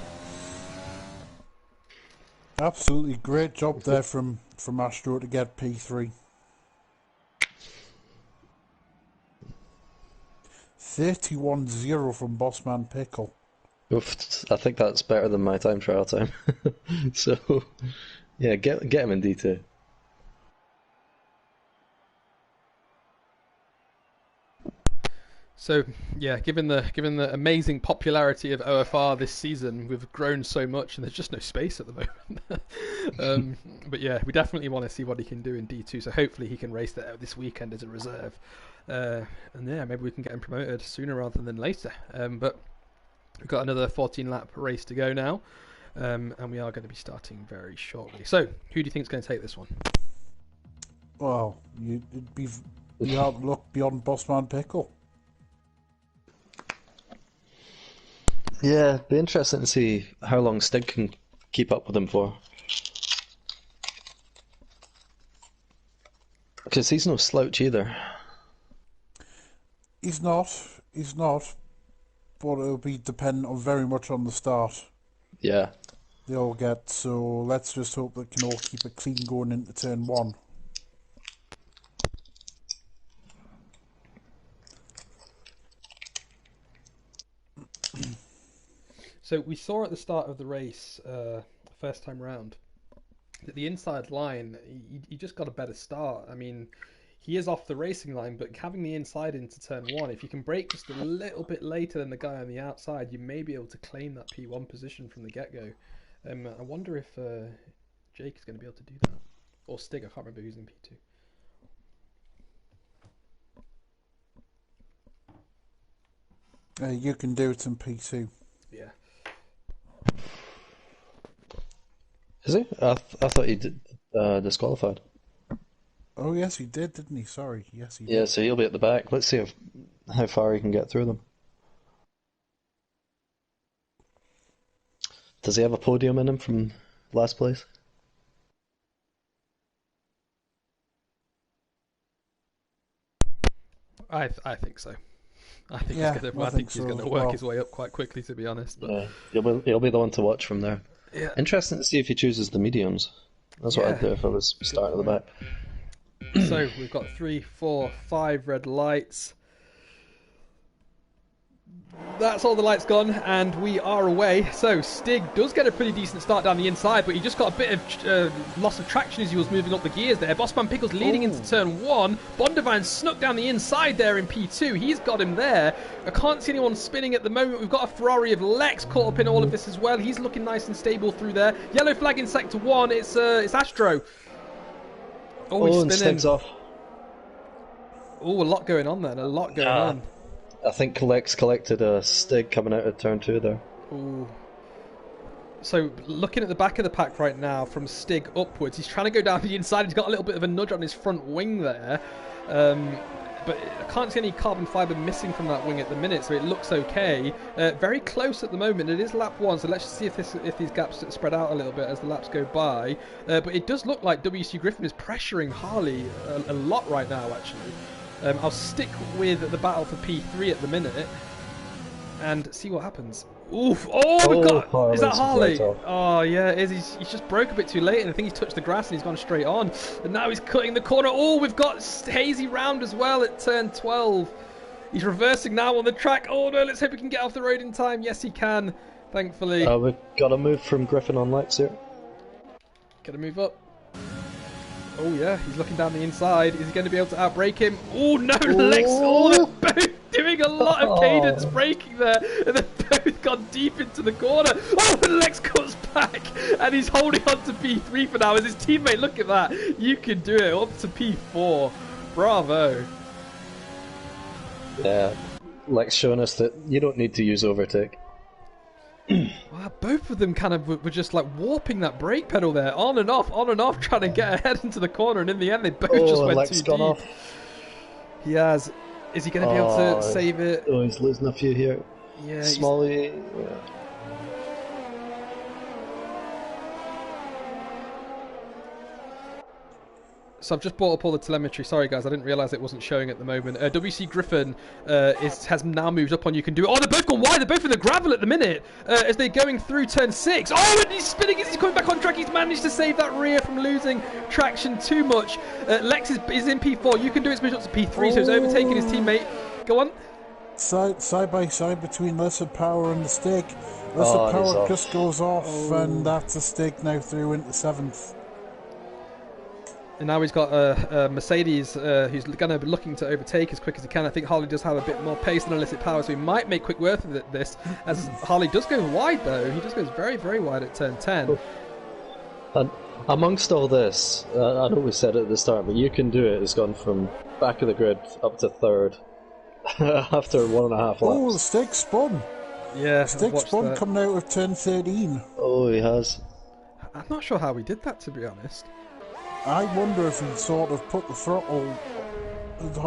S2: Absolutely great job there from Astro to get P3. 31-0 from Bossman Pickle.
S3: Oof, I think that's better than my time trial time. So, yeah, get him in D2.
S1: So yeah, given the amazing popularity of OFR this season, we've grown so much, and there's just no space at the moment. But yeah, we definitely want to see what he can do in D2. So hopefully he can race that out this weekend as a reserve, and yeah, maybe we can get him promoted sooner rather than later. But we've got another 14-lap race to go now, and we are going to be starting very shortly. So who do you think is going to take this one?
S2: Well, it'd be hard to look beyond Bossman Pickle.
S3: Yeah, be interesting to see how long Stig can keep up with him for. Because he's no slouch either.
S2: He's not, but it'll be dependent on very much on the start.
S3: Yeah.
S2: They all get, so let's just hope they can all keep it clean going into turn 1.
S1: So we saw at the start of the race, first time round, that the inside line, he just got a better start. I mean, he is off the racing line, but having the inside into turn 1, if you can brake just a little bit later than the guy on the outside, you may be able to claim that P1 position from the get-go. I wonder if Jake is going to be able to do that. Or Stig, I can't remember who's in
S2: P2. You can do it in P2.
S1: Yeah.
S3: Is he? I thought he did disqualified.
S2: Oh yes, he did, didn't he? Sorry, yes he did.
S3: Yeah, so he'll be at the back. Let's see how far he can get through them. Does he have a podium in him from last place?
S1: I think so. I think
S2: Yeah,
S1: he's going to work his way up quite quickly, to be honest. But
S3: Yeah, he'll be the one to watch from there.
S1: yeah.
S3: Interesting to see if he chooses the mediums. That's what I'd do if I was starting at the back.
S1: So we've got 3, 4, 5 red lights. That's all the lights gone, and we are away. So Stig does get a pretty decent start down the inside, but he just got a bit of loss of traction as he was moving up the gears there. Bossman Pickle's leading into turn 1. Bondivine snuck down the inside there in P2. He's got him there. I can't see anyone spinning at the moment. We've got a Ferrari of Lex caught up in all of this as well. He's looking nice and stable through there. Yellow flag in sector 1. It's Astro. Oh, he's
S3: and
S1: spinning.
S3: Stig's off.
S1: Oh, a lot going on then. A lot going on.
S3: I think Lex collected a Stig coming out of turn 2 there.
S1: Ooh. So, looking at the back of the pack right now, from Stig upwards, he's trying to go down the inside. He's got a little bit of a nudge on his front wing there. But I can't see any carbon fibre missing from that wing at the minute, so it looks okay. Very close at the moment. It is lap 1, so let's just see if these gaps spread out a little bit as the laps go by. But it does look like WC Griffin is pressuring Harley a lot right now, actually. I'll stick with the battle for P3 at the minute and see what happens. Oof! Oh, we've got... Is that Harley? Oh, yeah, it is. He's just broke a bit too late, and I think he's touched the grass and he's gone straight on. And now he's cutting the corner. Oh, we've got Hazy round as well at turn 12. He's reversing now on the track. Oh, no, let's hope he can get off the road in time. Yes, he can, thankfully.
S3: We've got a move from Griffin on Lex here.
S1: Got to move up. Oh, yeah, he's looking down the inside. Is he going to be able to outbrake him? Oh, no, Lex. Oh, they're both doing a lot of cadence braking there. And they've both gone deep into the corner. Oh, and Lex comes back. And he's holding on to P3 for now. As his teammate, look at that. You can do it up to P4. Bravo.
S3: Yeah, Lex showing us that you don't need to use overtake.
S1: Wow, both of them kind of were just like warping that brake pedal there, on and off, trying to get ahead into the corner, and in the end they both just went
S3: Lex
S1: too
S3: gone
S1: deep.
S3: Off.
S1: He has. Is he going to be able to save it?
S3: Oh, he's losing a few here.
S1: Yeah,
S3: Smalley. Yeah.
S1: So I've just brought up all the telemetry. Sorry guys, I didn't realise it wasn't showing at the moment. WC Griffin has now moved up on You Can Do It. Oh, they're both gone wide. They're both in the gravel at the minute as they're going through turn 6. Oh, and he's spinning as he's coming back on track. He's managed to save that rear from losing traction too much. Lex is in P4. You Can Do It's moved up to P3, so he's overtaking his teammate. Go on.
S2: Side by side between Lizard Power and the Stig. Lizard Power just goes off, and that's a Stig now through into 7th.
S1: And now he's got a Mercedes who's going to be looking to overtake as quick as he can. I think Harley does have a bit more pace than Illicit Power, so he might make quick work of this. As Harley does go wide, though. He just goes very, very wide at turn 10.
S3: And amongst all this, I know we said it at the start, but You Can Do It has gone from back of the grid up to 3rd after 1.5 laps.
S2: Oh, the Stig spun.
S1: Yeah,
S2: Stig spun coming out of turn 13.
S3: Oh, he has.
S1: I'm not sure how he did that, to be honest.
S2: I wonder if he sort of put the throttle,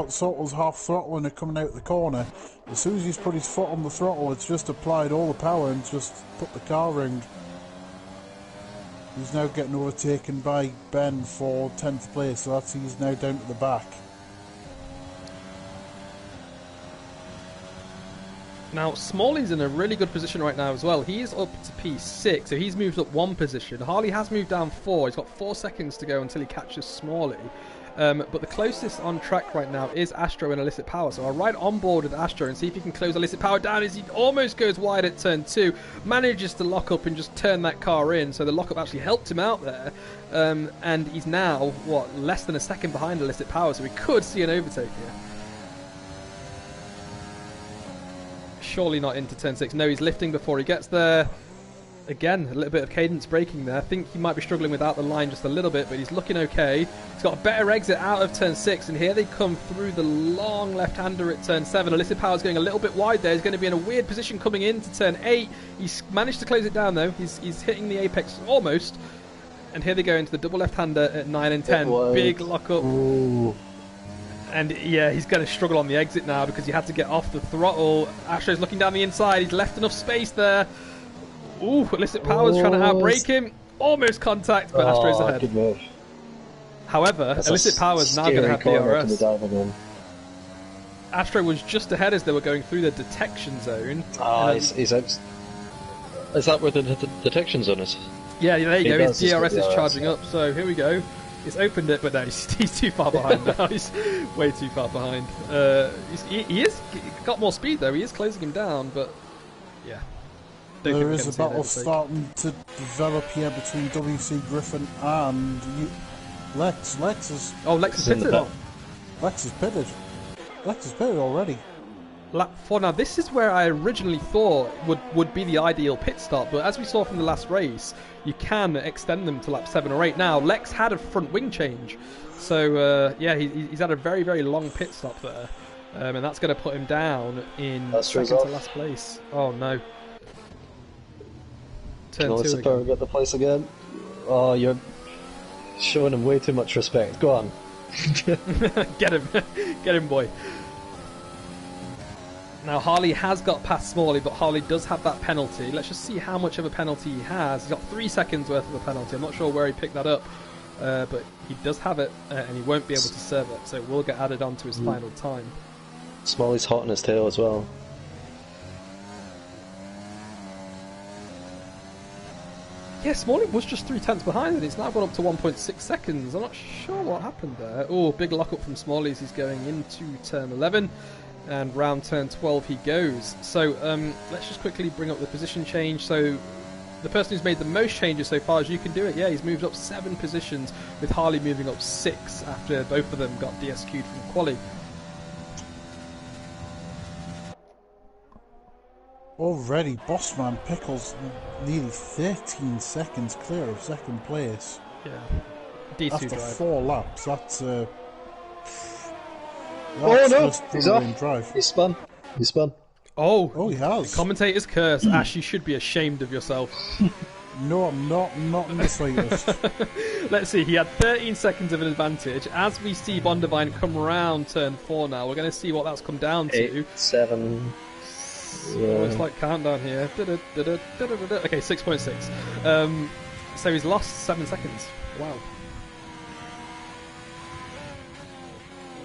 S2: sort of half throttle and it coming out the corner. As soon as he's put his foot on the throttle, it's just applied all the power and just put the car round. He's now getting overtaken by Ben for 10th place, so that's he's now down to the back.
S1: Now, Smalley's in a really good position right now as well. He is up to P6, so he's moved up 1 position. Harley has moved down 4. He's got 4 seconds to go until he catches Smalley. But the closest on track right now is Astro and Illicit Power. So I'll ride on board with Astro and see if he can close Illicit Power down as he almost goes wide at turn 2. Manages to lock up and just turn that car in. So the lockup actually helped him out there. And he's now, less than a second behind Illicit Power. So we could see an overtake here. Surely not into turn 6. No, he's lifting before he gets there. Again, a little bit of cadence braking there. I think he might be struggling without the line just a little bit, but he's looking okay. He's got a better exit out of turn 6, and here they come through the long left-hander at turn 7. Illicit Power's going a little bit wide there. He's going to be in a weird position coming into turn 8. He's managed to close it down, though. He's hitting the apex almost. And here they go into the double left-hander at 9 and 10. Big lock-up.
S3: Ooh.
S1: And yeah, he's going to struggle on the exit now because he had to get off the throttle. Astro's looking down the inside. He's left enough space there. Ooh, Illicit Power's trying to outbrake him. Almost contact, but Astro's ahead.
S3: Good move.
S1: However, Illicit Power's now going to have DRS. Astro was just ahead as they were going through the detection zone.
S3: He's out. Is that where the detection zone is?
S1: Yeah, there you go. His DRS is charging up. So here we go. He's opened it, but no, he's too far behind now. He's way too far behind. He is got more speed though. He is closing him down, but yeah.
S2: There is a battle starting to develop here between WC Griffin and Lex. Lex is
S1: pitted.
S2: Lex is pitted. Lex is pitted already.
S1: lap 4. Now this is where I originally thought would be the ideal pit stop, but as we saw from the last race, you can extend them to lap 7 or 8. Now Lex had a front wing change, so yeah, he's had a very, very long pit stop there, and that's going to put him down in second to last place. Oh no.
S3: Can Lucifer get the place again? Oh, you're showing him way too much respect. Go on.
S1: Get him, boy. Now Harley has got past Smalley, but Harley does have that penalty. Let's just see how much of a penalty he has. He's got 3 seconds worth of a penalty. I'm not sure where he picked that up, but he does have it, and he won't be able to serve it, so it will get added on to his final time.
S3: Smalley's hot on his tail as well.
S1: Yeah, Smalley was just 3/10 behind, and it's now gone up to 1.6 seconds. I'm not sure what happened there. Oh, big lockup from Smalley as he's going into turn 11. And round turn 12 he goes. So let's just quickly bring up the position change. So the person who's made the most changes so far, as you can do it, yeah, he's moved up 7 positions, with Harley moving up 6 after both of them got DSQ'd from quali.
S2: Already, Bossman Pickles nearly 13 seconds clear of second place.
S1: Yeah, D2
S2: after
S1: drive.
S2: 4 laps. That's
S3: oh no! He's off.
S2: Drive.
S3: He spun. He spun.
S1: Oh,
S2: he has.
S1: The commentator's curse. Ash, you should be ashamed of yourself.
S2: No, I'm not in the slightest.
S1: Let's see, he had 13 seconds of an advantage. As we see Bondavine come round turn 4 now, we're going to see what that's come down to.
S3: 8, 7...
S1: Oh, it's like countdown here. Okay, 6.6. So he's lost 7 seconds. Wow.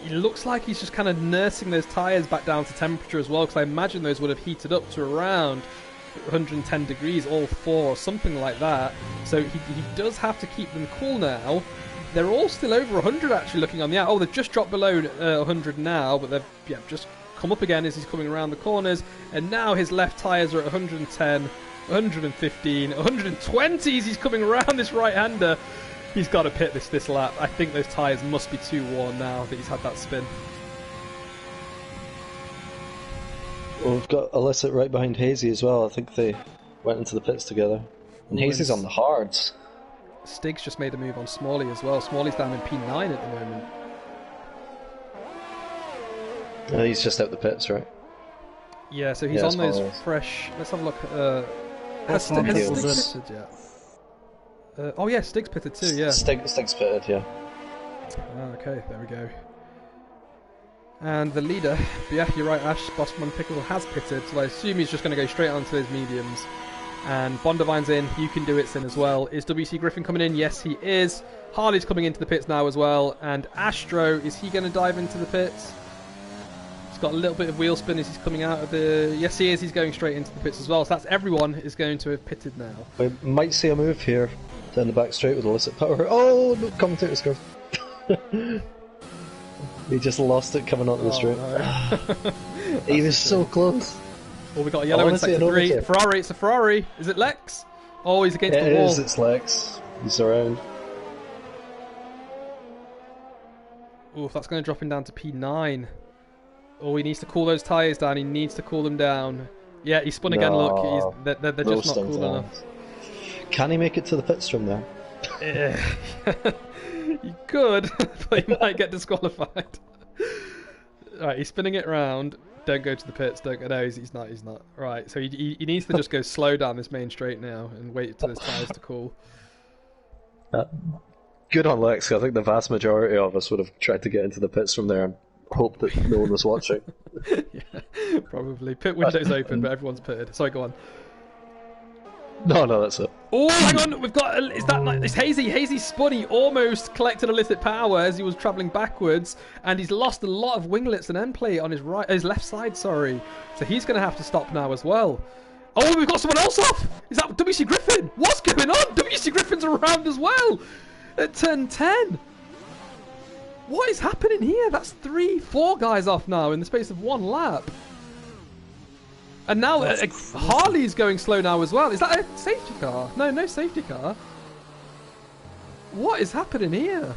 S1: It looks like he's just kind of nursing those tyres back down to temperature as well, because I imagine those would have heated up to around 110 degrees, all 4 or something like that. So he does have to keep them cool now. They're all still over 100 actually looking on the out. Oh, they've just dropped below 100 now, but they've just come up again as he's coming around the corners. And now his left tyres are at 110, 115, 120 as he's coming around this right-hander. He's got to pit this lap. I think those tyres must be too worn now that he's had that spin.
S3: Well, we've got Illicit right behind Hazy as well. I think they went into the pits together. And Hazy's on the hards.
S1: Stig's just made a move on Smalley as well. Smalley's down in P9 at the moment.
S3: He's just out the pits, right?
S1: Yeah, so he's on those fresh... Let's have a look. Has Stig pitted yet? Oh yeah, Stig's pitted too, yeah.
S3: Stig's pitted, yeah.
S1: Okay, there we go. And the leader, yeah, you're right, Ash, Bossman Pickle has pitted, so I assume he's just going to go straight onto his mediums. And Bondavine's in, You Can Do It's in as well. Is WC Griffin coming in? Yes, he is. Harley's coming into the pits now as well. And Astro, is he going to dive into the pits? He's got a little bit of wheel spin as he's coming out of the... Yes, he is. He's going straight into the pits as well. So that's everyone is going to have pitted now.
S3: We might see a move here down the back straight with Illicit Power. Oh, no, commentator's curve. He just lost it coming onto the straight.
S1: No.
S3: He was so close.
S1: Oh, we got a yellow in sector 3. Ferrari, it's a Ferrari. Is it Lex? Oh, he's against the wall.
S3: It is, it's Lex. He's around.
S1: Oh, that's going to drop him down to P9. Oh, he needs to cool those tyres down. He needs to cool them down. Yeah, he spun again, look. They're just not cool enough.
S3: Can he make it to the pits from there?
S1: He could, but he might get disqualified. Alright, he's spinning it around. Don't go to the pits. Don't go. No, he's not. Right, so he needs to just go slow down this main straight now and wait till his tyres to cool.
S3: Good on Lex. I think the vast majority of us would have tried to get into the pits from there and hope that no one was watching.
S1: Yeah, probably. Pit window's open, but everyone's pitted. Sorry, go on.
S3: No, that's it.
S1: Oh, hang on, we've got... Is that like... It's Hazy. Hazy spun. He almost collected Illicit Power as he was travelling backwards, and he's lost a lot of winglets and end plate on his his left side, sorry. So he's going to have to stop now as well. Oh, we've got someone else off! Is that WC Griffin? What's going on? WC Griffin's around as well at turn 10. What is happening here? That's 4 guys off now in the space of 1 lap. And now Harley's going slow now as well. Is that a safety car? No safety car. What is happening here?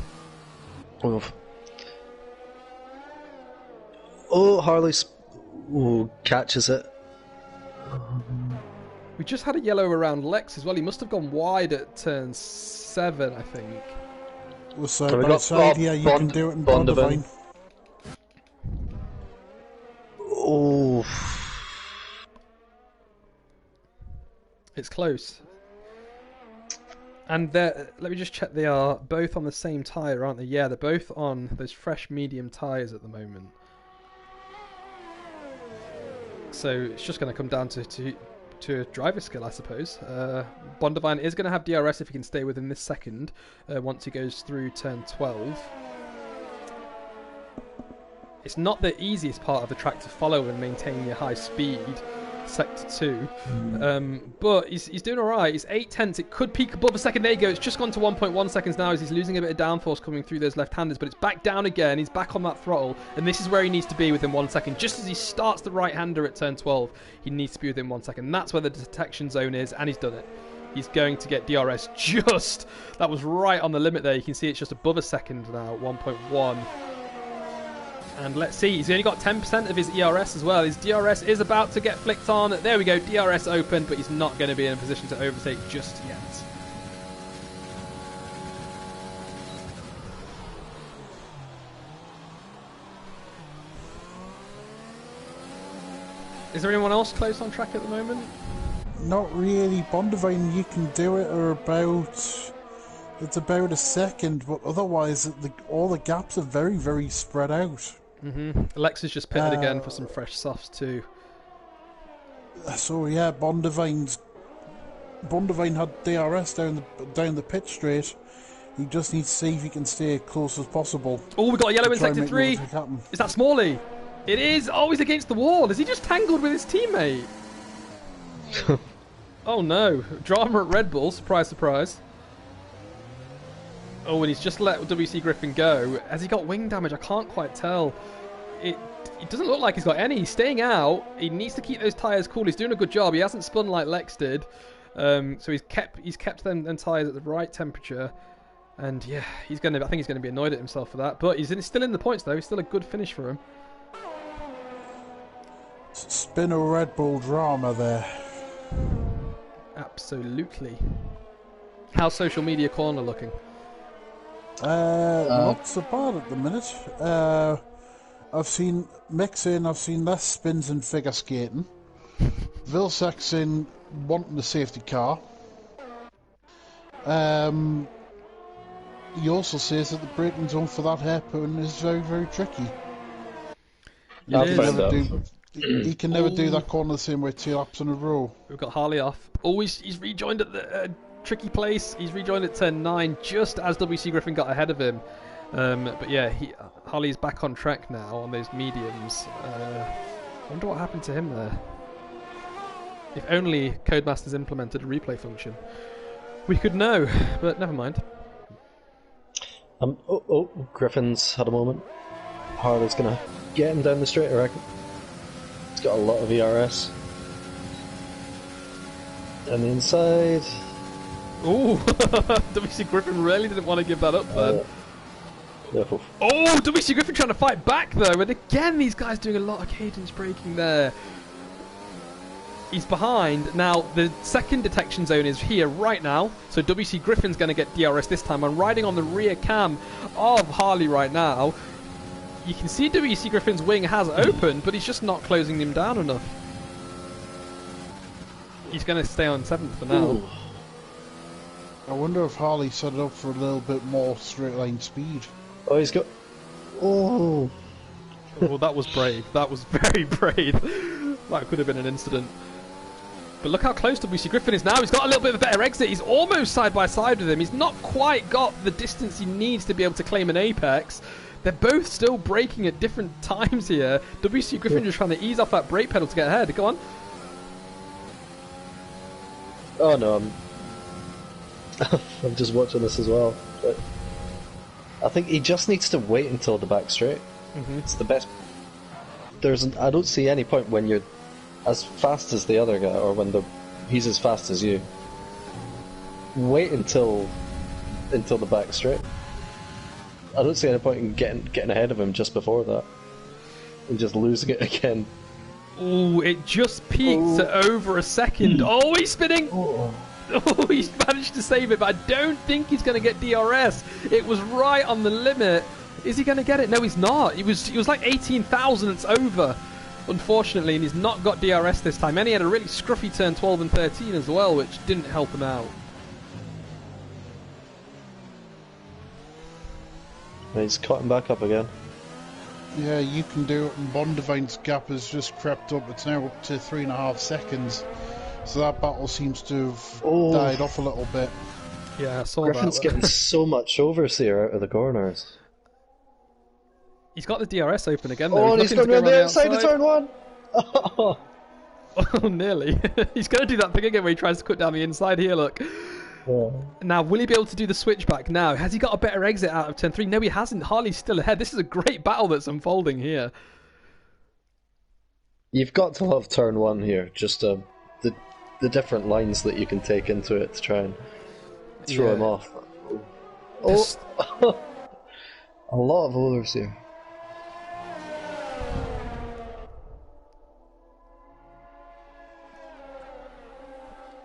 S3: Oh, Harley's... Ooh, catches it.
S1: We just had a yellow around Lex as well. He must have gone wide at turn 7, I think.
S2: Well, side by side, yeah, you can do it in Bondavine.
S3: Oh.
S1: It's close. And let me just check, they are both on the same tyre, aren't they? Yeah, they're both on those fresh medium tyres at the moment. So it's just going to come down to driver skill, I suppose. Bondavine is going to have DRS if he can stay within this second once he goes through turn 12. It's not the easiest part of the track to follow and maintain your high speed, sector 2, but he's doing alright. He's 8/10. It could peak above a second. There you go. It's just gone to 1.1 seconds now as he's losing a bit of downforce coming through those left-handers, but it's back down again. He's back on that throttle, and this is where he needs to be within 1 second. Just as he starts the right-hander at turn 12, he needs to be within 1 second. That's where the detection zone is, and he's done it. He's going to get DRS just... That was right on the limit there. You can see it's just above a second now, 1.1. And let's see, he's only got 10% of his ERS as well. His DRS is about to get flicked on. There we go, DRS open, but he's not going to be in a position to overtake just yet. Is there anyone else close on track at the moment?
S2: Not really. Bondavine, you can do it, or it's about a second, but otherwise all the gaps are very, very spread out.
S1: Alexa's just pitted again for some fresh softs too.
S2: So yeah, Bondavine had DRS down the pit straight. He just needs to see if he can stay as close as possible.
S1: Oh, we got a yellow in sector 3. Is that Smalley? It is. Oh, he's against the wall. Is he just tangled with his teammate? Oh no, drama at Red Bull. Surprise, surprise. Oh, and he's just let WC Griffin go. Has he got wing damage? I can't quite tell. It doesn't look like he's got any. He's staying out. He needs to keep those tyres cool. He's doing a good job. He hasn't spun like Lex did. So he's kept them tyres at the right temperature. And yeah, I think he's gonna be annoyed at himself for that. But he's still in the points though. It's still a good finish for him.
S2: Spin a Red Bull drama there.
S1: Absolutely. How's social media corner looking?
S2: Not so bad at the minute. I've seen less spins in figure skating. Vilsac's in wanting the safety car. He also says that the braking zone for that hairpin is very, very tricky. He can never do that corner the same way 2 laps in a row.
S1: We've got Harley off. Oh, he's rejoined at the tricky place. He's rejoined at turn 9 just as WC Griffin got ahead of him. But yeah, Harley's back on track now on those mediums. I wonder what happened to him there. If only Codemasters implemented a replay function, we could know, but never mind.
S3: Griffin's had a moment. Harley's gonna get him down the straight, I reckon. He's got a lot of ERS. And the inside.
S1: Ooh, WC Griffin really didn't want to give that up then.
S3: Careful.
S1: Oh, WC Griffin trying to fight back though, and again these guys doing a lot of cadence braking there. He's behind. Now, the second detection zone is here right now, so WC Griffin's going to get DRS this time. I'm riding on the rear cam of Harley right now. You can see WC Griffin's wing has opened, but he's just not closing him down enough. He's going to stay on 7th for now.
S3: Ooh.
S2: I wonder if Harley set it up for a little bit more straight line speed.
S3: Oh, he's got... Oh.
S1: Well, that was brave. That was very brave. That could have been an incident. But look how close WC Griffin is now. He's got a little bit of a better exit. He's almost side by side with him. He's not quite got the distance he needs to be able to claim an apex. They're both still braking at different times here. WC Griffin just trying to ease off that brake pedal to get ahead. Go on.
S3: Oh no, I'm just watching this as well. But I think he just needs to wait until the back straight. It's the best. I don't see any point when you're as fast as the other guy, or when he's as fast as you. Wait until the back straight. I don't see any point in getting ahead of him just before that, and just losing it again.
S1: Oh, it just peaked at over a second. Oh, he's spinning.
S3: Oh.
S1: Oh, he's managed to save it, but I don't think he's going to get DRS. It was right on the limit. Is he going to get it? No, he's not. He was like 18 thousandths over, unfortunately, and he's not got DRS this time. And he had a really scruffy turn 12 and 13 as well, which didn't help him out.
S3: He's cutting back up again.
S2: Yeah, you can do it, and Bondivine's gap has just crept up. It's now up to 3.5 seconds. So that battle seems to have died off a little bit.
S1: Yeah, I saw
S3: Griffin's
S1: that.
S3: getting so much overseer out of the corners.
S1: He's got the DRS open again, though.
S3: Oh, and he's going around the outside of turn 1!
S1: Oh, nearly. He's going to do that thing again where he tries to cut down the inside here, look.
S3: Yeah.
S1: Now, will he be able to do the switchback now? Has he got a better exit out of turn 3? No, he hasn't. Harley's still ahead. This is a great battle that's unfolding here.
S3: You've got to love turn 1 here, just the different lines that you can take into it to try and throw him off. Oh, a lot of overseer.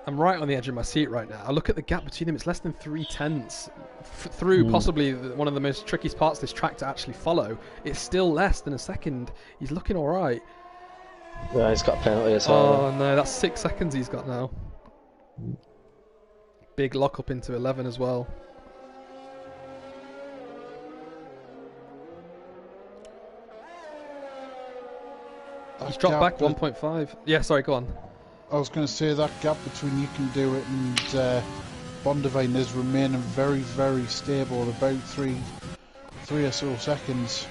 S1: I'm right on the edge of my seat right now. I look at the gap between them. It's less than 3/10 through possibly one of the most trickiest parts of this track to actually follow. It's still less than a second. He's looking all right.
S3: Yeah, he's got a penalty as well.
S1: Oh no, that's 6 seconds he's got now. Big lock up into 11 as well. He's dropped back 1.5. Yeah, sorry, go on.
S2: I was going to say that gap between You Can Do It and Bondivine is remaining very, very stable at about three or so seconds.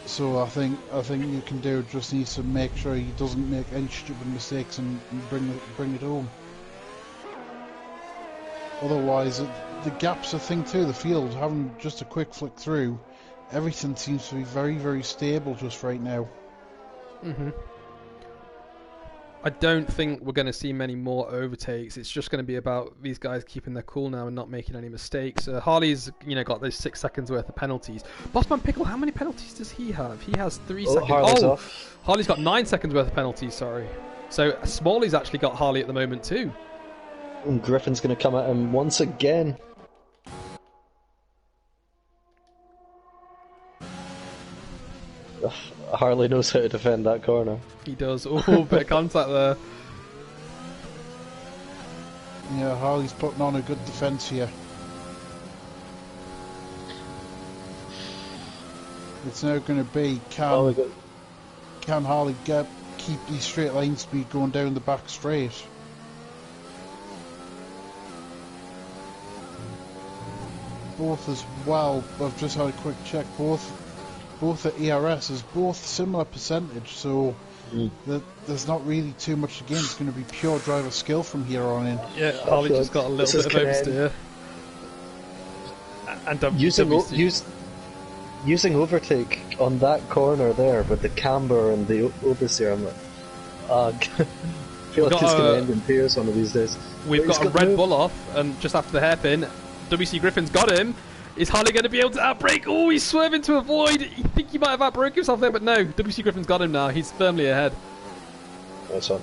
S2: So I think You Can Do It just needs to make sure he doesn't make any stupid mistakes and bring it home. Otherwise, the gap's a thing too. The field, having just a quick flick through, everything seems to be very, very stable just right now.
S1: I don't think we're going to see many more overtakes. It's just going to be about these guys keeping their cool now and not making any mistakes. Harley's, got those 6 seconds worth of penalties. Bossman Pickle, how many penalties does he have? He has 3 seconds.
S3: Harley's off.
S1: Harley's got 9 seconds worth of penalties. Sorry. So Smalley's actually got Harley at the moment too.
S3: And Griffin's going to come at him once again. Ugh, Harley knows how to defend that corner.
S1: He does. Oh, bit of contact there.
S2: Yeah, Harley's putting on a good defence here. It's now going to be can Harley keep these straight line speed going down the back straight? Both as well. I've just had a quick check. Both at ERS is both similar percentage, so there's not really too much to gain. It's going to be pure driver skill from here on in.
S1: Yeah, Harley just got a little bit of oversteer. And
S3: using overtake on that corner there with the camber and the oversteer, I'm like, I feel like it's going to end in tears one of these days.
S1: We've got a Red Bull off, and just after the hairpin, WC Griffin's got him. Is Harley going to be able to outbrake? Oh, he's swerving to avoid. You think he might have outbroke himself there, but no. WC Griffin's got him now. He's firmly ahead.
S3: Nice one.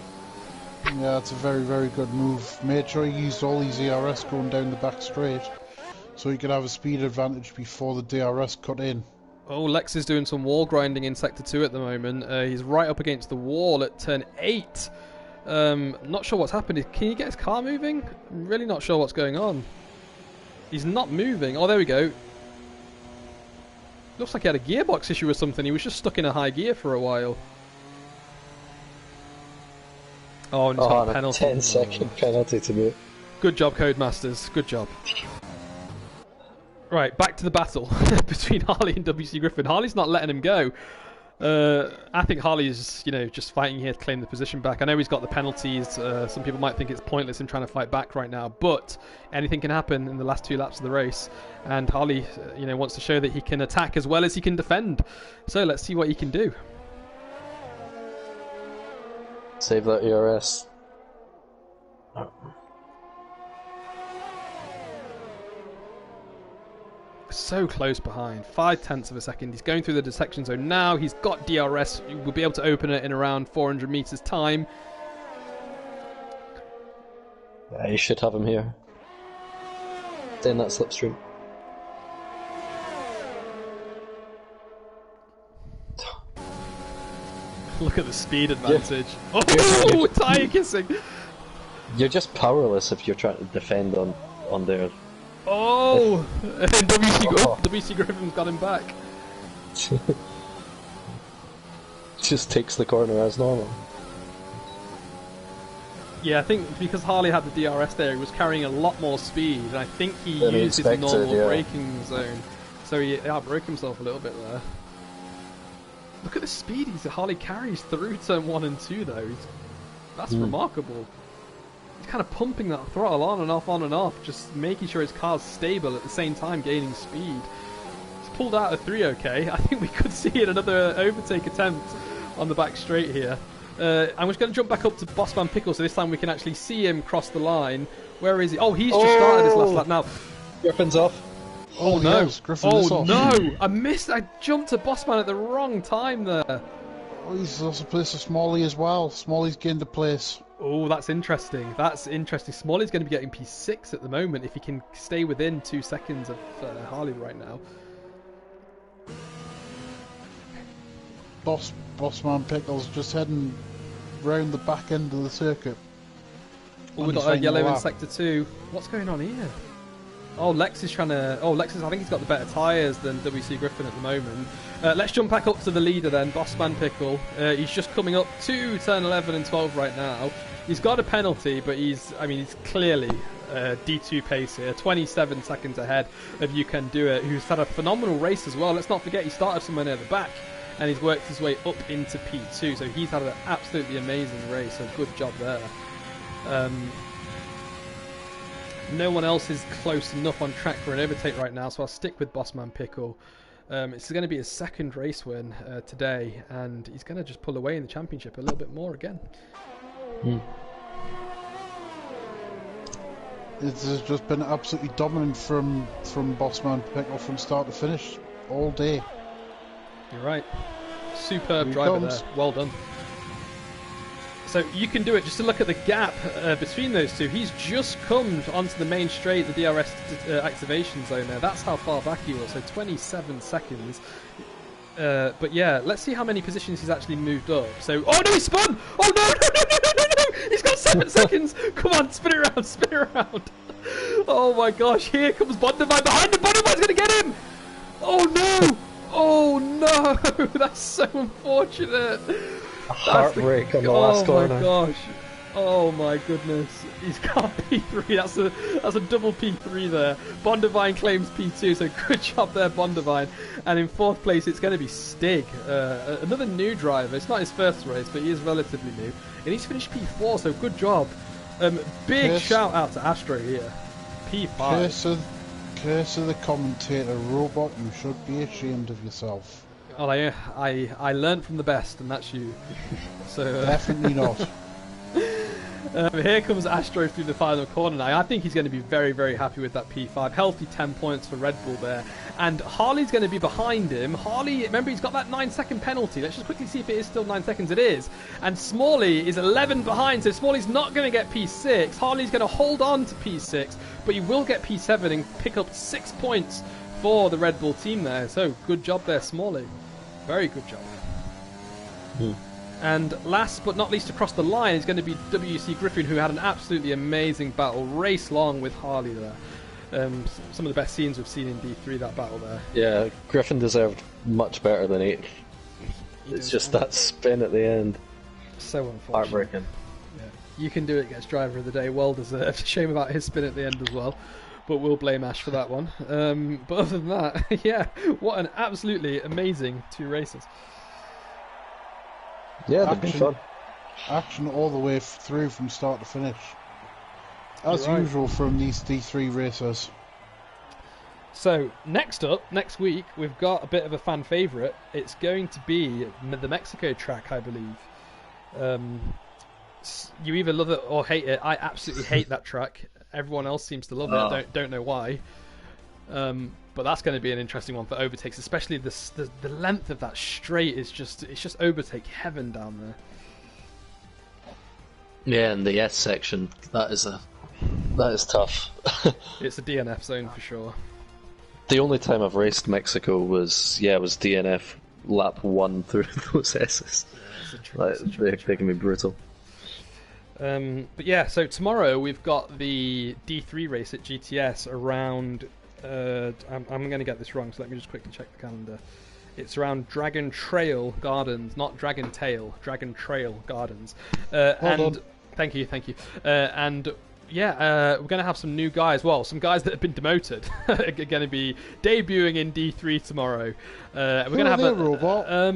S2: Yeah, that's a very, very good move. Made sure he used all these ERS going down the back straight, so he could have a speed advantage before the DRS cut in.
S1: Oh, Lex is doing some wall grinding in Sector 2 at the moment. He's right up against the wall at turn 8. Not sure what's happened. Can he get his car moving? I'm really not sure what's going on. He's not moving. Oh, there we go. Looks like he had a gearbox issue or something. He was just stuck in a high gear for a while. Oh, and he's got a penalty.
S3: 10-second penalty to me.
S1: Good job, Codemasters. Good job. Right, back to the battle between Harley and WC Griffin. Harley's not letting him go. I think Harley's, just fighting here to claim the position back. I know he's got the penalties. Some people might think it's pointless in trying to fight back right now, but anything can happen in the last 2 laps of the race. And Harley, wants to show that he can attack as well as he can defend. So let's see what he can do.
S3: Save that ERS.
S1: so close behind, 0.5 of a second. He's going through the detection zone now. He's got DRS. We'll be able to open it in around 400 meters time.
S3: Yeah, you should have him here. Stay in that slipstream.
S1: Look at the speed advantage. Yeah. Oh, tyre kissing!
S3: You're just powerless if you're trying to defend on there.
S1: Oh! And WC Griffin's got him back.
S3: Just takes the corner as normal.
S1: Yeah, I think because Harley had the DRS there, he was carrying a lot more speed, and I think he used his normal braking zone. So he outbroke himself a little bit there. Look at the speed Harley carries through turn 1 and 2 though. That's remarkable. He's kind of pumping that throttle on and off, just making sure his car's stable at the same time gaining speed. He's pulled out a 3 okay. I think we could see another overtake attempt on the back straight here. I'm just going to jump back up to Bossman Pickle, so this time we can actually see him cross the line. Where is he? Oh, he's just started his last lap now.
S3: Griffin's off.
S1: Oh no!
S2: Yes, off.
S1: No! I missed. I jumped to Bossman at the wrong time there.
S2: Oh, he's lost a place to Smalley as well. Smalley's gained a place.
S1: Oh, that's interesting. That's interesting. Smalley's going to be getting P6 at the moment if he can stay within 2 seconds of Harley right now.
S2: Bossman Pickle's just heading round the back end of the circuit.
S1: Oh, we've got a yellow in sector 2. What's going on here? Oh, Lex is trying to... Oh, Lex is... I think he's got the better tyres than WC Griffin at the moment. Let's jump back up to the leader then, Bossman Pickle. He's just coming up to turn 11 and 12 right now. He's got a penalty, but he's clearly D2 pace here. 27 seconds ahead of You Can Do It, who's had a phenomenal race as well. Let's not forget he started somewhere near the back, and he's worked his way up into P2, so he's had an absolutely amazing race, so good job there. No one else is close enough on track for an overtake right now, so I'll stick with Bossman Pickle. It's going to be his second race win today, and he's going to just pull away in the championship a little bit more again.
S2: It's just been absolutely dominant from Bossman Pickle from start to finish all day.
S1: You're right. Superb driver there. Well done. So You Can Do It. Just to look at the gap between those two, he's just come onto the main straight, the DRS activation zone there. That's how far back he was, so 27 seconds. But yeah, let's see how many positions he's actually moved up. So, oh no, he spun! Oh no! He's got 7 seconds! Come on, spin it around, spin it around! Oh my gosh, here comes Bondivine behind him! Bondivine's gonna get him! Oh no! Oh no! That's so unfortunate!
S3: A heartbreak on the last corner.
S1: Oh my gosh. Oh my goodness. He's got P3. That's a double P3 there. Bondivine claims P2, so good job there, Bondivine. And in 4th place, it's going to be Stig. Another new driver. It's not his first race, but he is relatively new. And he's finished P4, so good job. Big shout out to Astro here. P5.
S2: Curse of the commentator, Robot, you should be ashamed of yourself.
S1: Well, I learned from the best, and that's you. So
S2: definitely not.
S1: Here comes Astro through the final corner now. I think he's going to be very, very happy with that P5. Healthy 10 points for Red Bull there. And Harley's going to be behind him. Harley, remember, he's got that 9-second penalty. Let's just quickly see if it is still 9 seconds. It is. And Smalley is 11 behind, so Smalley's not going to get P6. Harley's going to hold on to P6, but he will get P7 and pick up 6 points for the Red Bull team there. So good job there, Smalley. Very good job. And last but not least across the line is going to be WC Griffin, who had an absolutely amazing battle, race long with Harley there. Some of the best scenes we've seen in D3, that battle there.
S3: Yeah, Griffin deserved much better than 8th. It's just that spin at the end.
S1: So unfortunate.
S3: Heartbreaking.
S1: Yeah. You Can Do It gets driver of the day, well deserved. Shame about his spin at the end as well. But we'll blame Ash for that one. But other than that, yeah, what an absolutely amazing 2 races.
S3: Yeah, they've been fun.
S2: Action all the way through from start to finish. As usual from these D3 racers.
S1: So, next up, next week, we've got a bit of a fan favourite. It's going to be the Mexico track, I believe. You either love it or hate it. I absolutely hate that track. Everyone else seems to love it. Don't know why. But that's going to be an interesting one for overtakes, especially the length of that straight is just overtake heaven down there.
S3: Yeah, and the S section, that is tough.
S1: It's a DNF zone for sure.
S3: The only time I've raced Mexico was DNF lap 1 through those S's. They can be brutal.
S1: But yeah, so tomorrow we've got the D3 race at GTS around. I'm going to get this wrong, so let me just quickly check the calendar. It's around Dragon Trail Gardens, not Dragon Tail. Dragon Trail Gardens. And thank you. And yeah, we're going to have some new guys. Well, some guys that have been demoted are going to be debuting in D3 tomorrow. We're going to have a robot.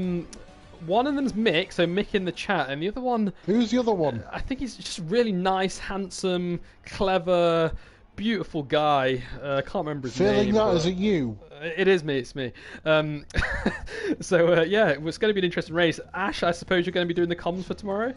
S1: One of them's Mick, so Mick in the chat, and the other one...
S2: Who's the other one?
S1: I think he's just really nice, handsome, clever, beautiful guy. I can't remember his name.
S2: Feeling that, is it you?
S1: It is me, it's me. So, yeah, it's going to be an interesting race. Ash, I suppose you're going to be doing the comms for tomorrow?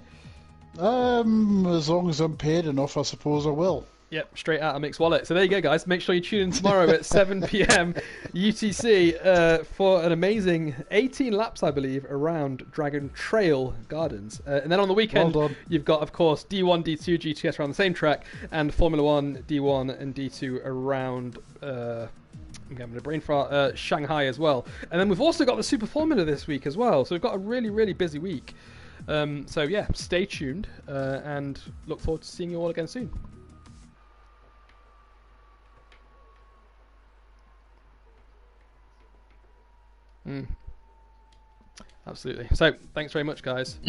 S2: As long as I'm paid enough, I suppose I will.
S1: Yep, straight out of Mick's wallet. So there you go, guys. Make sure you tune in tomorrow at 7 p.m. UTC for an amazing 18 laps, I believe, around Dragon Trail Gardens. And then on the weekend, you've got, of course, D1, D2, GTS around the same track, and Formula 1, D1, and D2 around... I'm getting a brain fart. Shanghai as well. And then we've also got the Super Formula this week as well. So we've got a really, really busy week. So yeah, stay tuned and look forward to seeing you all again soon. Absolutely. So, thanks very much, guys.